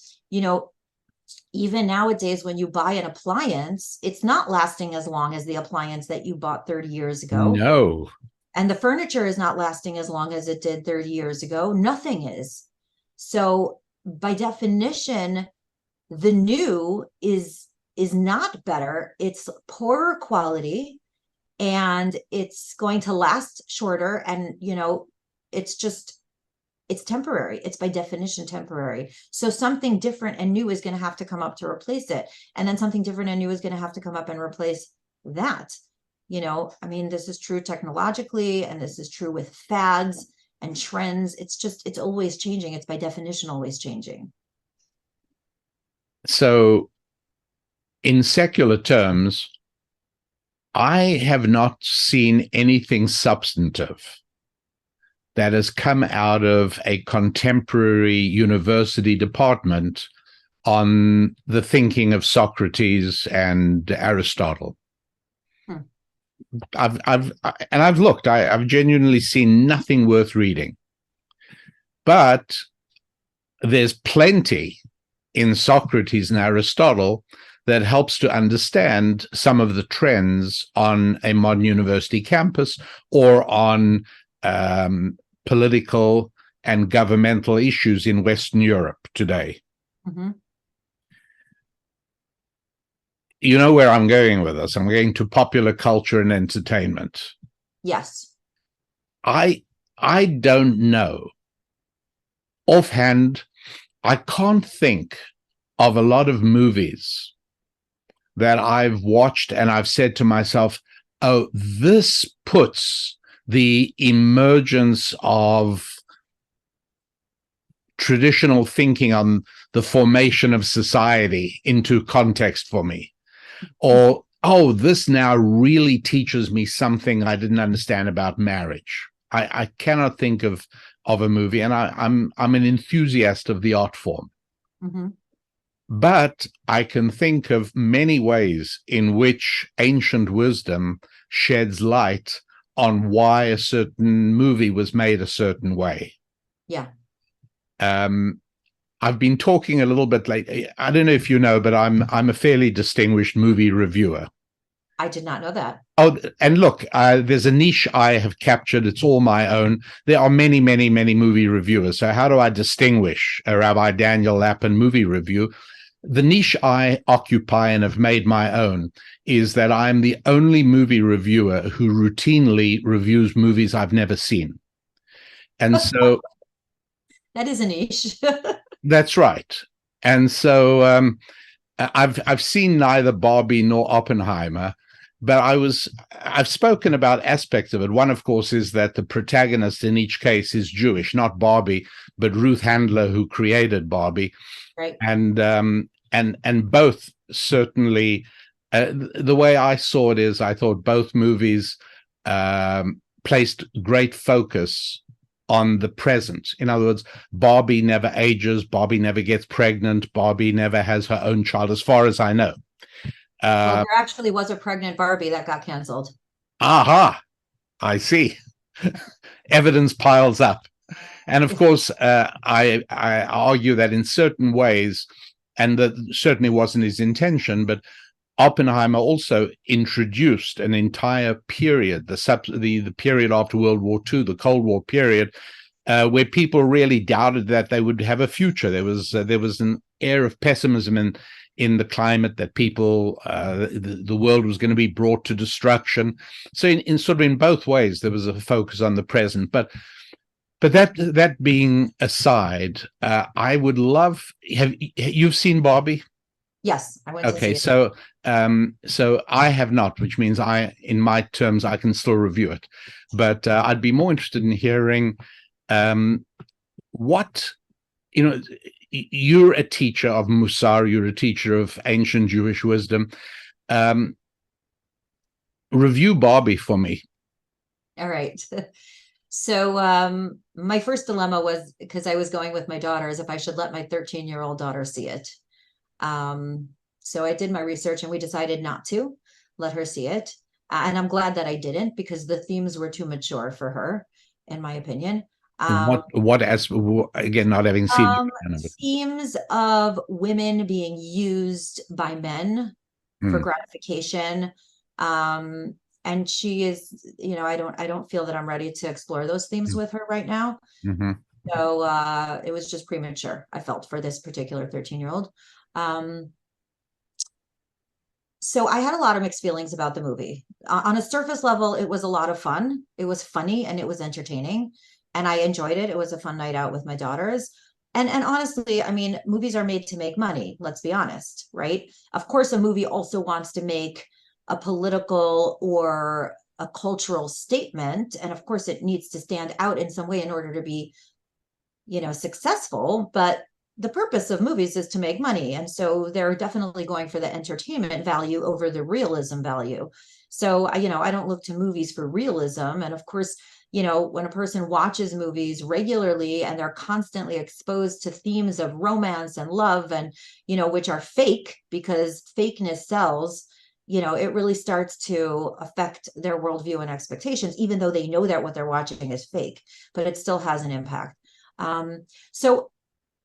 even nowadays, when you buy an appliance, it's not lasting as long as the appliance that you bought 30 years ago. No. And the furniture is not lasting as long as it did 30 years ago. Nothing is. So by definition, the new is not better. It's poorer quality, and it's going to last shorter. And, it's temporary. It's by definition temporary. So something different and new is going to have to come up to replace it. And then something different and new is going to have to come up and replace that. This is true technologically, and this is true with fads and trends. It's always changing. It's by definition always changing. So in secular terms, I have not seen anything substantive that has come out of a contemporary university department on the thinking of Socrates and Aristotle. Hmm. I've looked. I've genuinely seen nothing worth reading, but there's plenty in Socrates and Aristotle that helps to understand some of the trends on a modern university campus or on political and governmental issues in Western Europe today. Mm-hmm. You know where I'm going with this. I'm going to popular culture and entertainment. Yes. I don't know. Offhand, I can't think of a lot of movies that I've watched and I've said to myself, oh, this puts the emergence of traditional thinking on the formation of society into context for me. Or, oh, this now really teaches me something I didn't understand about marriage. I cannot think of a movie, and I'm an enthusiast of the art form. Mm-hmm. But I can think of many ways in which ancient wisdom sheds light on why a certain movie was made a certain way. Yeah. I've been talking a little bit lately. I don't know if you know, but I'm a fairly distinguished movie reviewer. I did not know that. Oh, and look, there's a niche I have captured. It's all my own. There are many, many, many movie reviewers. So how do I distinguish a Rabbi Daniel Lapin movie review? The niche I occupy and have made my own is that I'm the only movie reviewer who routinely reviews movies I've never seen. And so that is a niche. that's right. And so I've seen neither Barbie nor Oppenheimer, but I've spoken about aspects of it. One, of course, is that the protagonist in each case is Jewish, not Barbie, but Ruth Handler, who created Barbie. Right. And both certainly, the way I saw it is I thought both movies placed great focus on the present. In other words, Barbie never ages, Barbie never gets pregnant, Barbie never has her own child, as far as I know. Well, there actually was a pregnant Barbie that got canceled. Aha, I see. Evidence piles up. And of course, I argue that in certain ways, and that certainly wasn't his intention, but Oppenheimer also introduced an entire period, the period after World War II, the Cold War period, where people really doubted that they would have a future. There was an air of pessimism in the climate, that people, the world was going to be brought to destruction. So in sort of in both ways, there was a focus on the present. But that being aside, I would love. You've seen Barbie? Yes, I went to see it. So I have not, which means in my terms, I can still review it. But I'd be more interested in hearing what, you're a teacher of Musar, you're a teacher of ancient Jewish wisdom. Review Barbie for me. All right. So my first dilemma was, because I was going with my daughters, if I should let my 13-year-old daughter see it. So I did my research and we decided not to let her see it. And I'm glad that I didn't, because the themes were too mature for her, in my opinion. What as again, not having seen themes of women being used by men for gratification. And she is, I don't feel that I'm ready to explore those themes with her right now. Mm-hmm. So it was just premature, I felt, for this particular 13-year-old. So I had a lot of mixed feelings about the movie. On a surface level, it was a lot of fun. It was funny and it was entertaining. And I enjoyed it. It was a fun night out with my daughters. And honestly, I mean, movies are made to make money. Let's be honest, right? Of course, a movie also wants to make a political or a cultural statement. And of course, it needs to stand out in some way in order to be, successful. But the purpose of movies is to make money. And so they're definitely going for the entertainment value over the realism value. So, I don't look to movies for realism. And of course, when a person watches movies regularly and they're constantly exposed to themes of romance and love and, which are fake because fakeness sells, it really starts to affect their worldview and expectations, even though they know that what they're watching is fake, but it still has an impact. So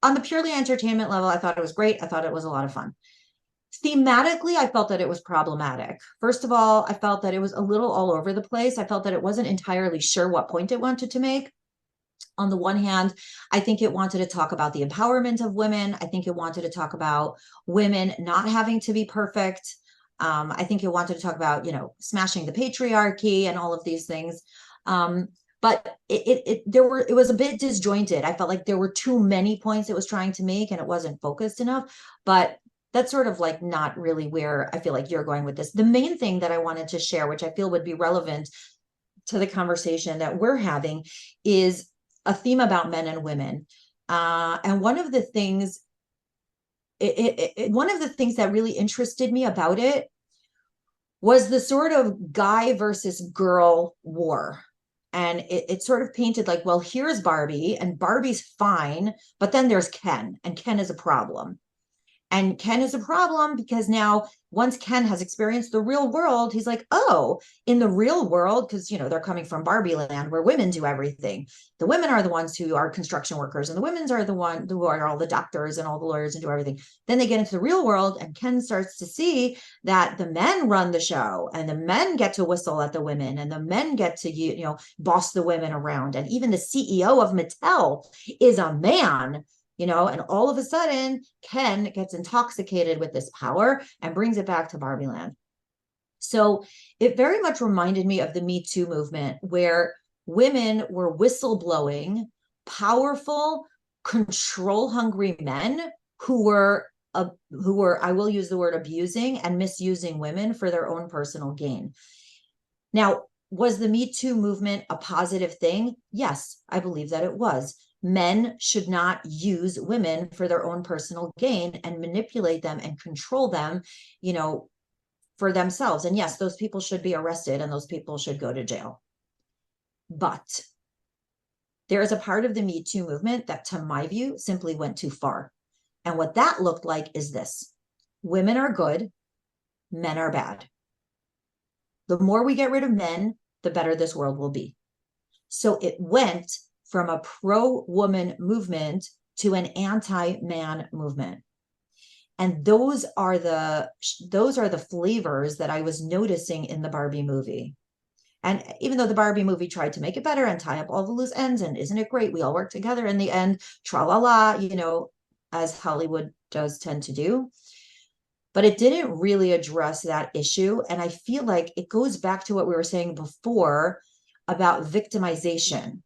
on the purely entertainment level, I thought it was great. I thought it was a lot of fun. Thematically, I felt that it was problematic. First of all, I felt that it was a little all over the place. I felt that it wasn't entirely sure what point it wanted to make. On the one hand, I think it wanted to talk about the empowerment of women. I think it wanted to talk about women not having to be perfect. I think it wanted to talk about, smashing the patriarchy and all of these things. But it was a bit disjointed. I felt like there were too many points it was trying to make and it wasn't focused enough. But that's sort of like not really where I feel like you're going with this. The main thing that I wanted to share, which I feel would be relevant to the conversation that we're having, is a theme about men and women. And one of the things that really interested me about it was the sort of guy versus girl war. And it sort of painted like, well, here's Barbie and Barbie's fine, but then there's Ken, and Ken is a problem. And Ken is a problem because now once Ken has experienced the real world, he's like, oh, in the real world, because, they're coming from Barbie land where women do everything. The women are the ones who are construction workers and the women are the one who are all the doctors and all the lawyers and do everything. Then they get into the real world and Ken starts to see that the men run the show and the men get to whistle at the women and the men get to, boss the women around. And even the CEO of Mattel is a man. And all of a sudden, Ken gets intoxicated with this power and brings it back to Barbie land. So it very much reminded me of the Me Too movement, where women were whistleblowing powerful, control-hungry men who were, I will use the word, abusing and misusing women for their own personal gain. Now, was the Me Too movement a positive thing? Yes, I believe that it was. Men should not use women for their own personal gain and manipulate them and control them, for themselves. And yes, those people should be arrested and those people should go to jail. But there is a part of the Me Too movement that, to my view, simply went too far. And what that looked like is this: women are good, men are bad. The more we get rid of men, the better this world will be. So it went from a pro-woman movement to an anti-man movement. And those are the flavors that I was noticing in the Barbie movie. And even though the Barbie movie tried to make it better and tie up all the loose ends, and isn't it great? We all work together in the end, tra-la-la, as Hollywood does tend to do. But it didn't really address that issue. And I feel like it goes back to what we were saying before about victimization.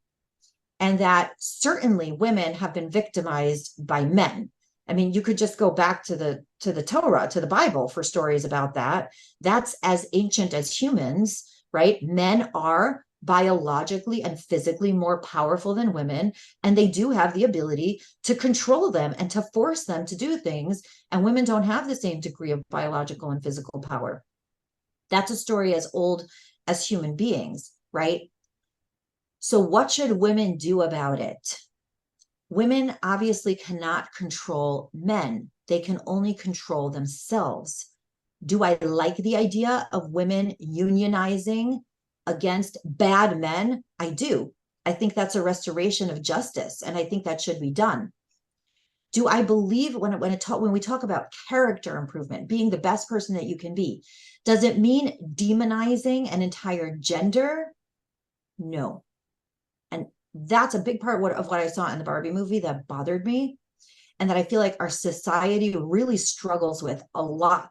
And that certainly women have been victimized by men. I mean, you could just go back to the Torah, to the Bible, for stories about that. That's as ancient as humans, right? Men are biologically and physically more powerful than women, and they do have the ability to control them and to force them to do things. And women don't have the same degree of biological and physical power. That's a story as old as human beings, right? So what should women do about it? Women obviously cannot control men. They can only control themselves. Do I like the idea of women unionizing against bad men? I do. I think that's a restoration of justice, and I think that should be done. Do I believe when we talk about character improvement, being the best person that you can be, does it mean demonizing an entire gender? No. And that's a big part of what I saw in the Barbie movie that bothered me, and that I feel like our society really struggles with a lot.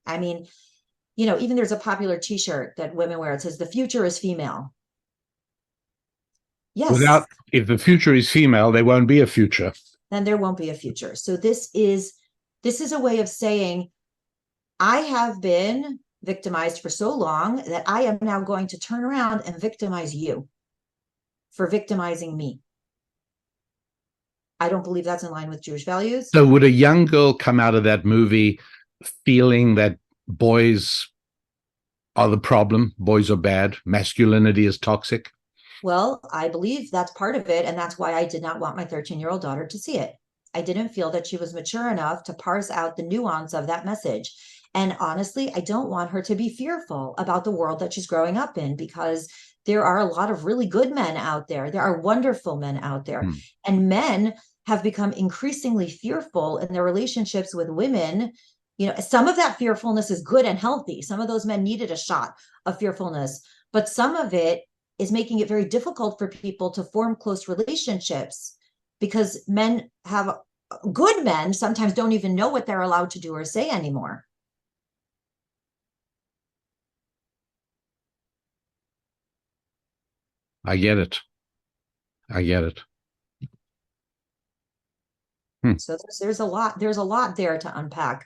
I mean, even there's a popular t-shirt that women wear. It says, "The future is female." Yes. If the future is female, there won't be a future. Then there won't be a future. So this is a way of saying, I have been victimized for so long that I am now going to turn around and victimize you for victimizing me. I don't believe that's in line with Jewish values. So would a young girl come out of that movie feeling that boys are the problem, boys are bad, masculinity is toxic? Well, I believe that's part of it. And that's why I did not want my 13-year-old daughter to see it. I didn't feel that she was mature enough to parse out the nuance of that message. And honestly, I don't want her to be fearful about the world that she's growing up in, because there are a lot of really good men out there. There are wonderful men out there. And men have become increasingly fearful in their relationships with women. You know, some of that fearfulness is good and healthy. Some of those men needed a shot of fearfulness, but some of it is making it very difficult for people to form close relationships, because good men sometimes don't even know what they're allowed to do or say anymore. I get it. So there's a lot there to unpack.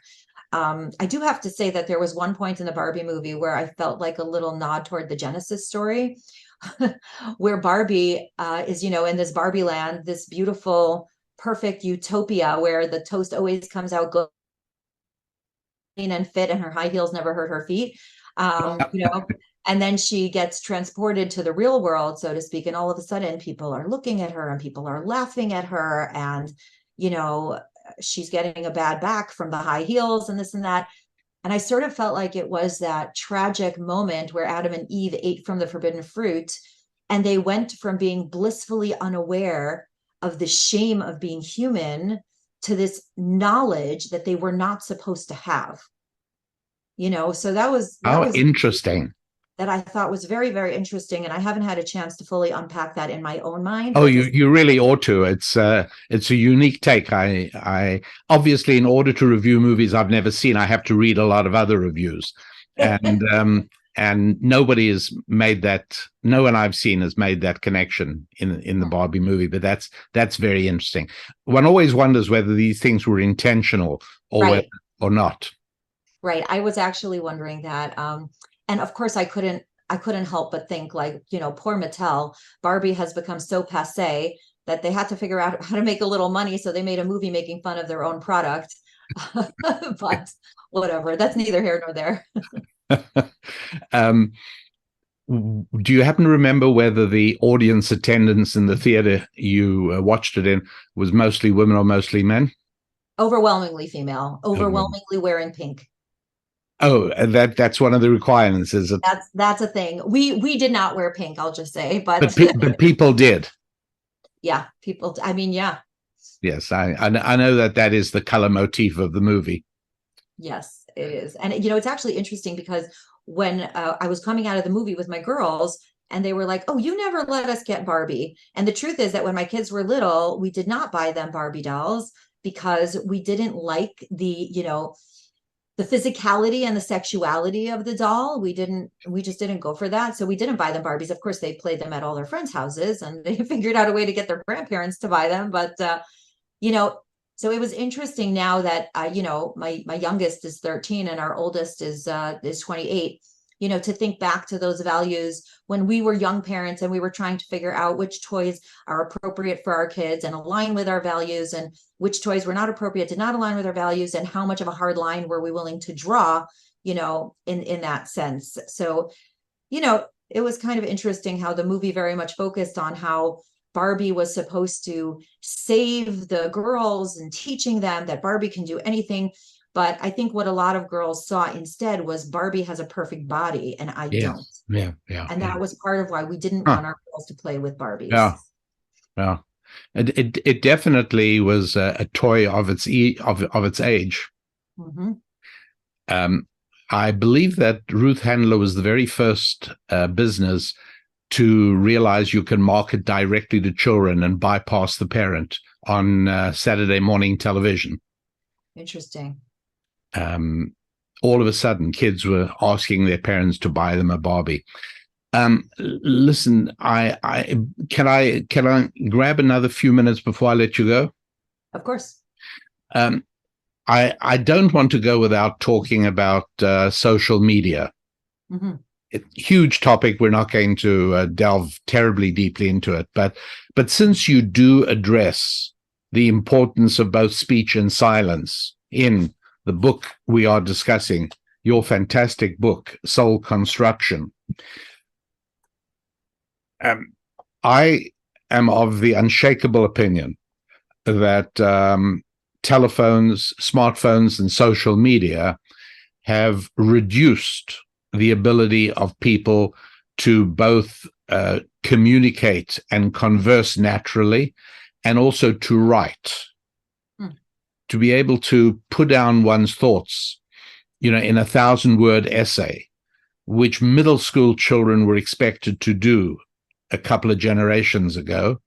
I do have to say that there was one point in the Barbie movie where I felt like a little nod toward the Genesis story, where Barbie is, in this Barbie land, this beautiful, perfect utopia where the toast always comes out good and fit, and her high heels never hurt her feet. And then she gets transported to the real world, so to speak, and all of a sudden people are looking at her and people are laughing at her, and she's getting a bad back from the high heels and this and that. And I sort of felt like it was that tragic moment where Adam and Eve ate from the forbidden fruit, and they went from being blissfully unaware of the shame of being human to this knowledge that they were not supposed to have. So that was interesting. That I thought was very, very interesting, and I haven't had a chance to fully unpack that in my own mind. Oh, you really ought to. It's a unique take. I obviously, in order to review movies I've never seen, I have to read a lot of other reviews, and nobody has made that. No one I've seen has made that connection in the Barbie movie. But that's very interesting. One always wonders whether these things were intentional or not. Right. I was actually wondering that. And of course, I couldn't help but think, like, poor Mattel. Barbie has become so passé that they had to figure out how to make a little money. So they made a movie making fun of their own product. But whatever, that's neither here nor there. Do you happen to remember whether the audience attendance in the theater you watched it in was mostly women or mostly men? Overwhelmingly female, overwhelmingly wearing pink. Oh, that's one of the requirements, is it? That's a thing. We did not wear pink, I'll just say, but people did. Yeah, people. I mean, yeah. Yes, I know that is the color motif of the movie. Yes, it is, and it's actually interesting because when I was coming out of the movie with my girls, and they were like, "Oh, you never let us get Barbie," and the truth is that when my kids were little, we did not buy them Barbie dolls because we didn't like the physicality and the sexuality of the doll. We just didn't go for that. So we didn't buy them Barbies. Of course, they played them at all their friends' houses, and they figured out a way to get their grandparents to buy them. But, so it was interesting now that, my youngest is 13 and our oldest is 28, to think back to those values when we were young parents and we were trying to figure out which toys are appropriate for our kids and align with our values, and which toys were not appropriate, did not align with our values, and how much of a hard line were we willing to draw, in that sense. So, it was kind of interesting how the movie very much focused on how Barbie was supposed to save the girls and teaching them that Barbie can do anything. But I think what a lot of girls saw instead was Barbie has a perfect body and I don't. Yeah. And that was part of why we didn't want our girls to play with Barbies. Yeah. It definitely was a toy of its age. Mm-hmm. I believe that Ruth Handler was the very first business to realize you can market directly to children and bypass the parent on Saturday morning television. Interesting. All of a sudden, kids were asking their parents to buy them a Barbie. Listen, can I grab another few minutes before I let you go? Of course. I don't want to go without talking about social media. Mm-hmm. Huge topic. We're not going to delve terribly deeply into it, but since you do address the importance of both speech and silence in the book we are discussing, your fantastic book, Soul Construction. I am of the unshakable opinion that telephones, smartphones, and social media have reduced the ability of people to both communicate and converse naturally, and also to write, to be able to put down one's thoughts, in a 1,000-word essay, which middle school children were expected to do a couple of generations ago.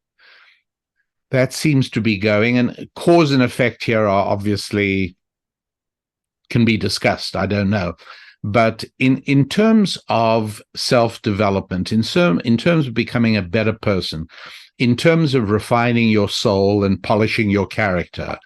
That seems to be going, and cause and effect here are obviously can be discussed. I don't know. But in terms of self-development, in terms of becoming a better person, in terms of refining your soul and polishing your character,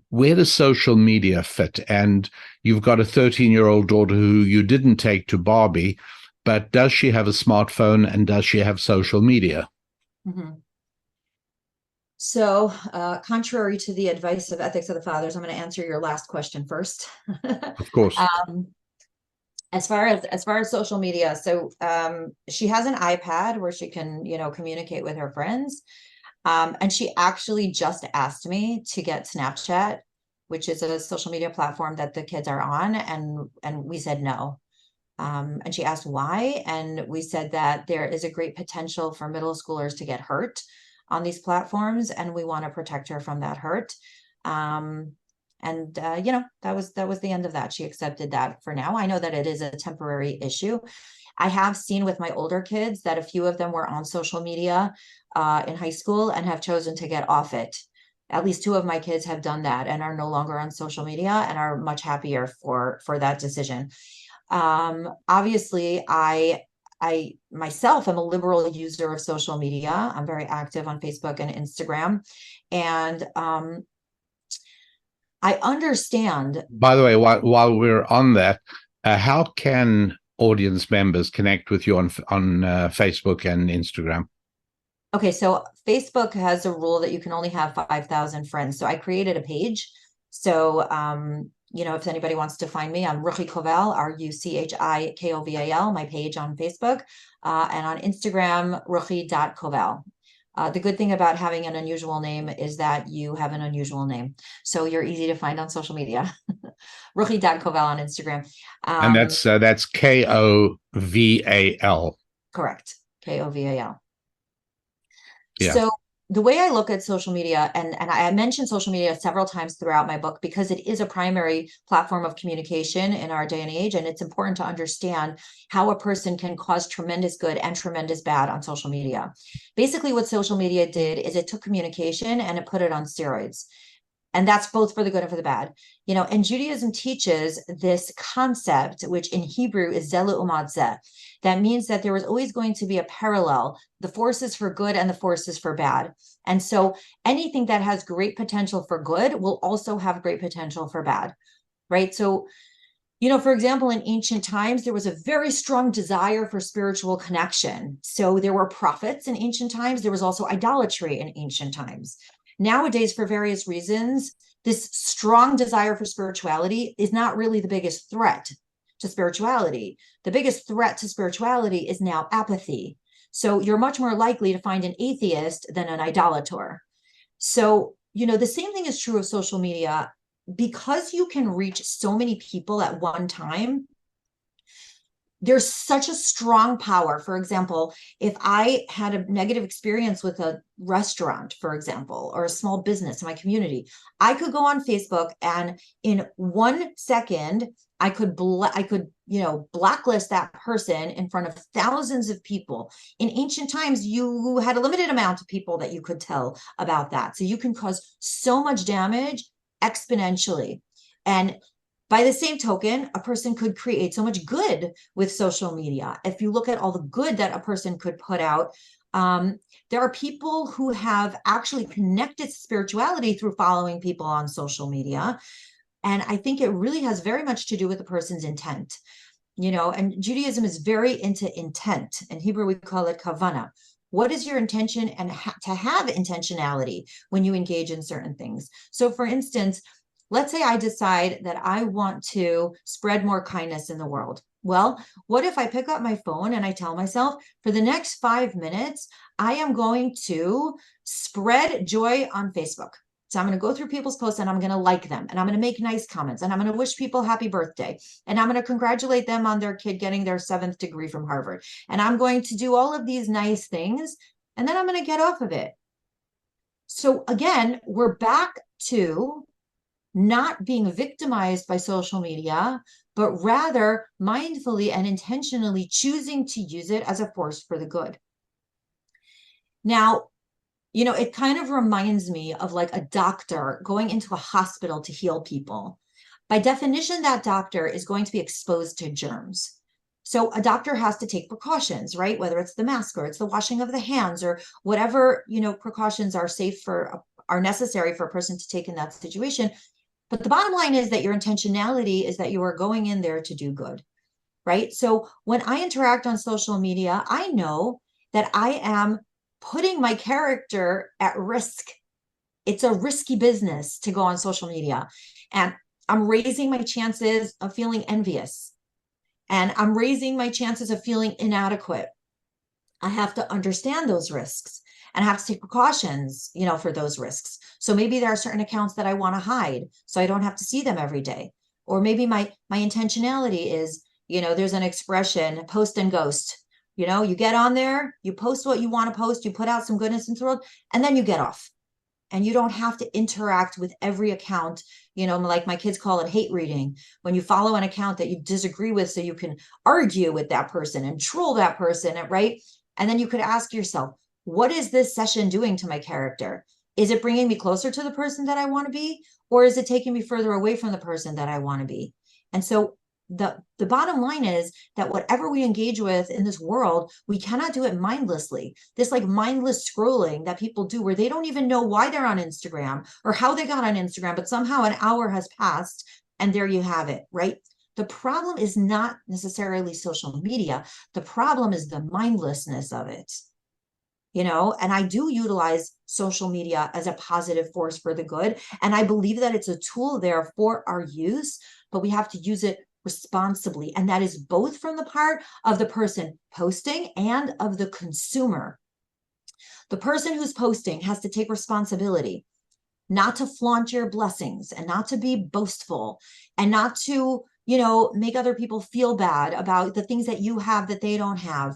where does social media fit? And you've got a 13-year-old daughter who you didn't take to Barbie, but does she have a smartphone, and does she have social media? So, contrary to the advice of Ethics of the Fathers, I'm going to answer your last question first. Of course. As far as social media, so she has an iPad where she can, communicate with her friends. And she actually just asked me to get Snapchat, which is a social media platform that the kids are on, and we said no. And she asked why, and we said that there is a great potential for middle schoolers to get hurt on these platforms, and we want to protect her from that hurt. That was the end of that. She accepted that for now. I know that it is a temporary issue. I have seen with my older kids that a few of them were on social media in high school and have chosen to get off it. At least 2 of my kids have done that and are no longer on social media and are much happier for that decision. Obviously, I myself am a liberal user of social media. I'm very active on Facebook and Instagram. And I understand. By the way, while we're on that, how can audience members connect with you on Facebook and Instagram? Okay, so Facebook has a rule that you can only have 5,000 friends. So I created a page. So, if anybody wants to find me, I'm Ruchi Koval, RUCHIKOVAL, my page on Facebook, and on Instagram, ruchi.koval. The good thing about having an unusual name is that you have an unusual name. So you're easy to find on social media. Ruchi.koval on Instagram. And that's KOVAL. Correct. KOVAL. Yeah. So the way I look at social media, and I mentioned social media several times throughout my book because it is a primary platform of communication in our day and age, and it's important to understand how a person can cause tremendous good and tremendous bad on social media. Basically, what social media did is it took communication and it put it on steroids. And that's both for the good and for the bad. And Judaism teaches this concept, which in Hebrew is zeh le'umad zeh. That means that there was always going to be a parallel, the forces for good and the forces for bad. And so anything that has great potential for good will also have great potential for bad, right? So, for example, in ancient times, there was a very strong desire for spiritual connection. So there were prophets in ancient times. There was also idolatry in ancient times. Nowadays, for various reasons, this strong desire for spirituality is not really the biggest threat to spirituality. The biggest threat to spirituality is now apathy. So you're much more likely to find an atheist than an idolater. So, the same thing is true of social media. Because you can reach so many people at one time, there's such a strong power. For example, if I had a negative experience with a restaurant, for example, or a small business in my community, I could go on Facebook and in 1 second, I could blacklist that person in front of thousands of people. In ancient times, you had a limited amount of people that you could tell about that. So you can cause so much damage exponentially. And by the same token, a person could create so much good with social media. If you look at all the good that a person could put out, there are people who have actually connected spirituality through following people on social media. And I think it really has very much to do with the person's intent. And Judaism is very into intent. In Hebrew, we call it kavana. What is your intention, and to have intentionality when you engage in certain things? So for instance, let's say I decide that I want to spread more kindness in the world. Well, what if I pick up my phone and I tell myself, for the next 5 minutes, I am going to spread joy on Facebook. So I'm going to go through people's posts and I'm going to like them, and I'm going to make nice comments, and I'm going to wish people happy birthday, and I'm going to congratulate them on their kid getting their 7th degree from Harvard. And I'm going to do all of these nice things, and then I'm going to get off of it. So again, we're back to not being victimized by social media, but rather mindfully and intentionally choosing to use it as a force for the good. Now, it kind of reminds me of like a doctor going into a hospital to heal people. By definition, that doctor is going to be exposed to germs. So a doctor has to take precautions, right? Whether it's the mask or it's the washing of the hands or whatever, precautions are are necessary for a person to take in that situation. But the bottom line is that your intentionality is that you are going in there to do good, right? So when I interact on social media, I know that I am putting my character at risk. It's a risky business to go on social media. And I'm raising my chances of feeling envious. And I'm raising my chances of feeling inadequate. I have to understand those risks, and I have to take precautions, for those risks. So maybe there are certain accounts that I want to hide so I don't have to see them every day. Or maybe my intentionality is, there's an expression, post and ghost. You get on there, you post what you want to post, you put out some goodness into the world, and then you get off. And you don't have to interact with every account, like my kids call it hate reading, when you follow an account that you disagree with so you can argue with that person and troll that person, right? And then you could ask yourself, what is this session doing to my character? Is it bringing me closer to the person that I want to be? Or is it taking me further away from the person that I want to be? And so the bottom line is that whatever we engage with in this world, we cannot do it mindlessly. This like mindless scrolling that people do where they don't even know why they're on Instagram or how they got on Instagram, but somehow an hour has passed and there you have it, right? The problem is not necessarily social media. The problem is the mindlessness of it. And I do utilize social media as a positive force for the good. And I believe that it's a tool there for our use, but we have to use it responsibly. And that is both from the part of the person posting and of the consumer. The person who's posting has to take responsibility, not to flaunt your blessings and not to be boastful and not to, make other people feel bad about the things that you have that they don't have.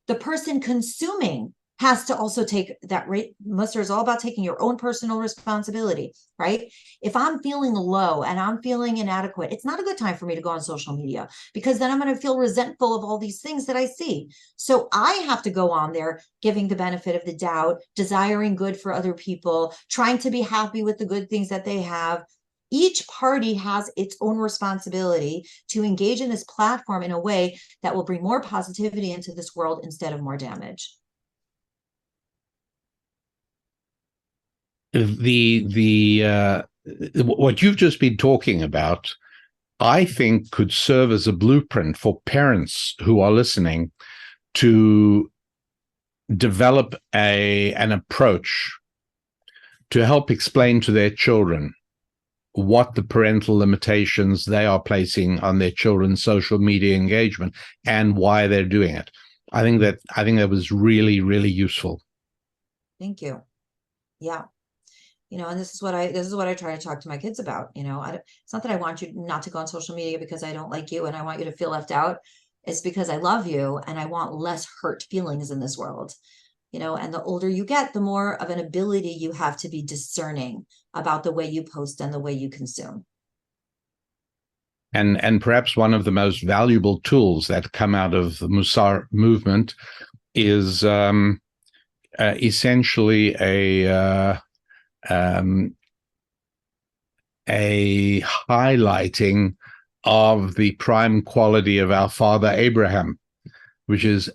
The person consuming has to also take that rate. Muster is all about taking your own personal responsibility, right? If I'm feeling low and I'm feeling inadequate, it's not a good time for me to go on social media because then I'm going to feel resentful of all these things that I see. So I have to go on there giving the benefit of the doubt, desiring good for other people, trying to be happy with the good things that they have. Each party has its own responsibility to engage in this platform in a way that will bring more positivity into this world instead of more damage. What you've just been talking about, I think could serve as a blueprint for parents who are listening to develop an approach to help explain to their children what the parental limitations they are placing on their children's social media engagement and why they're doing it. I think that was really, really useful. Thank you. Yeah. And this is what I try to talk to my kids about. It's not that I want you not to go on social media because I don't like you and I want you to feel left out. It's because I love you and I want less hurt feelings in this world. And the older you get, the more of an ability you have to be discerning about the way you post and the way you consume. And perhaps one of the most valuable tools that come out of the Musar movement is essentially a highlighting of the prime quality of our father Abraham, which is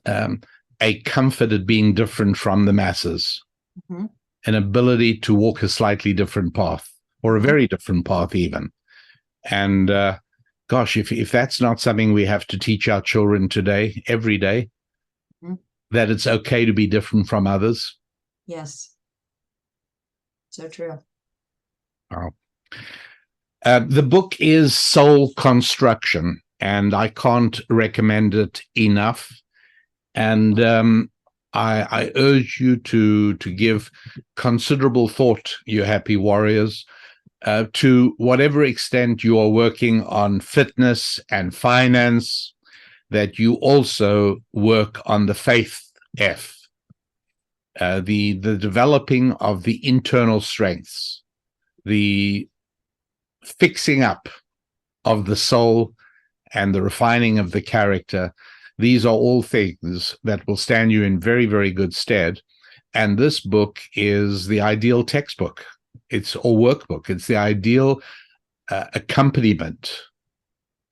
a comfort at being different from the masses, an ability to walk a slightly different path or a very different path even. And gosh, if that's not something we have to teach our children today, every day, that it's okay to be different from others. Yes. So true. Wow. The book is Soul Construction, and I can't recommend it enough. And I urge you to give considerable thought, you happy warriors, to whatever extent you are working on fitness and finance, that you also work on the faith F, the developing of the internal strengths, the fixing up of the soul, and the refining of the character. These are all things that will stand you in very, very good stead. And this book is the ideal textbook. It's a workbook. It's the ideal accompaniment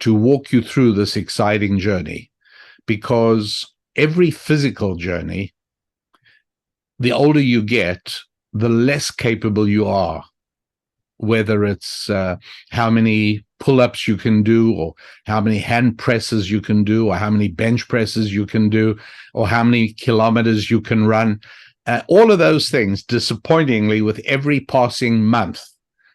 to walk you through this exciting journey, because every physical journey, the older you get, the less capable you are, whether it's how many pull-ups you can do, or how many hand presses you can do, or how many bench presses you can do, or how many kilometers you can run. All of those things, disappointingly, with every passing month,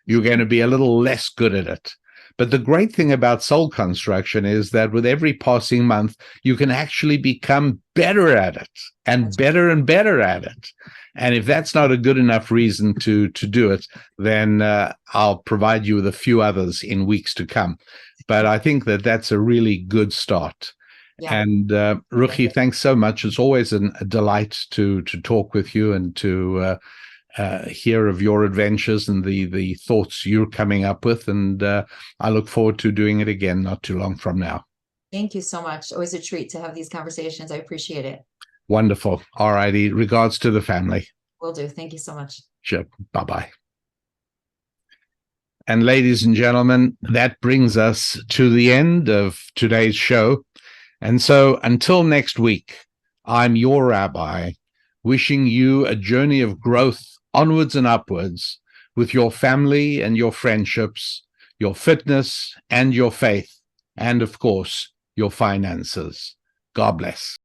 you're going to be a little less good at it. But the great thing about soul construction is that with every passing month, you can actually become better at it, and better at it. And if that's not a good enough reason to do it, then I'll provide you with a few others in weeks to come. But I think that that's a really good start. Yeah. And Ruchi, thanks so much. It's always a delight to talk with you and to hear of your adventures and the thoughts you're coming up with. And I look forward to doing it again not too long from now. Thank you so much. Always a treat to have these conversations. I appreciate it. Wonderful. All righty. Regards to the family. Will do. Thank you so much. Sure. Bye-bye. And ladies and gentlemen, that brings us to the end of today's show. And so until next week, I'm your Rabbi, wishing you a journey of growth onwards and upwards with your family and your friendships, your fitness and your faith, and of course, your finances. God bless.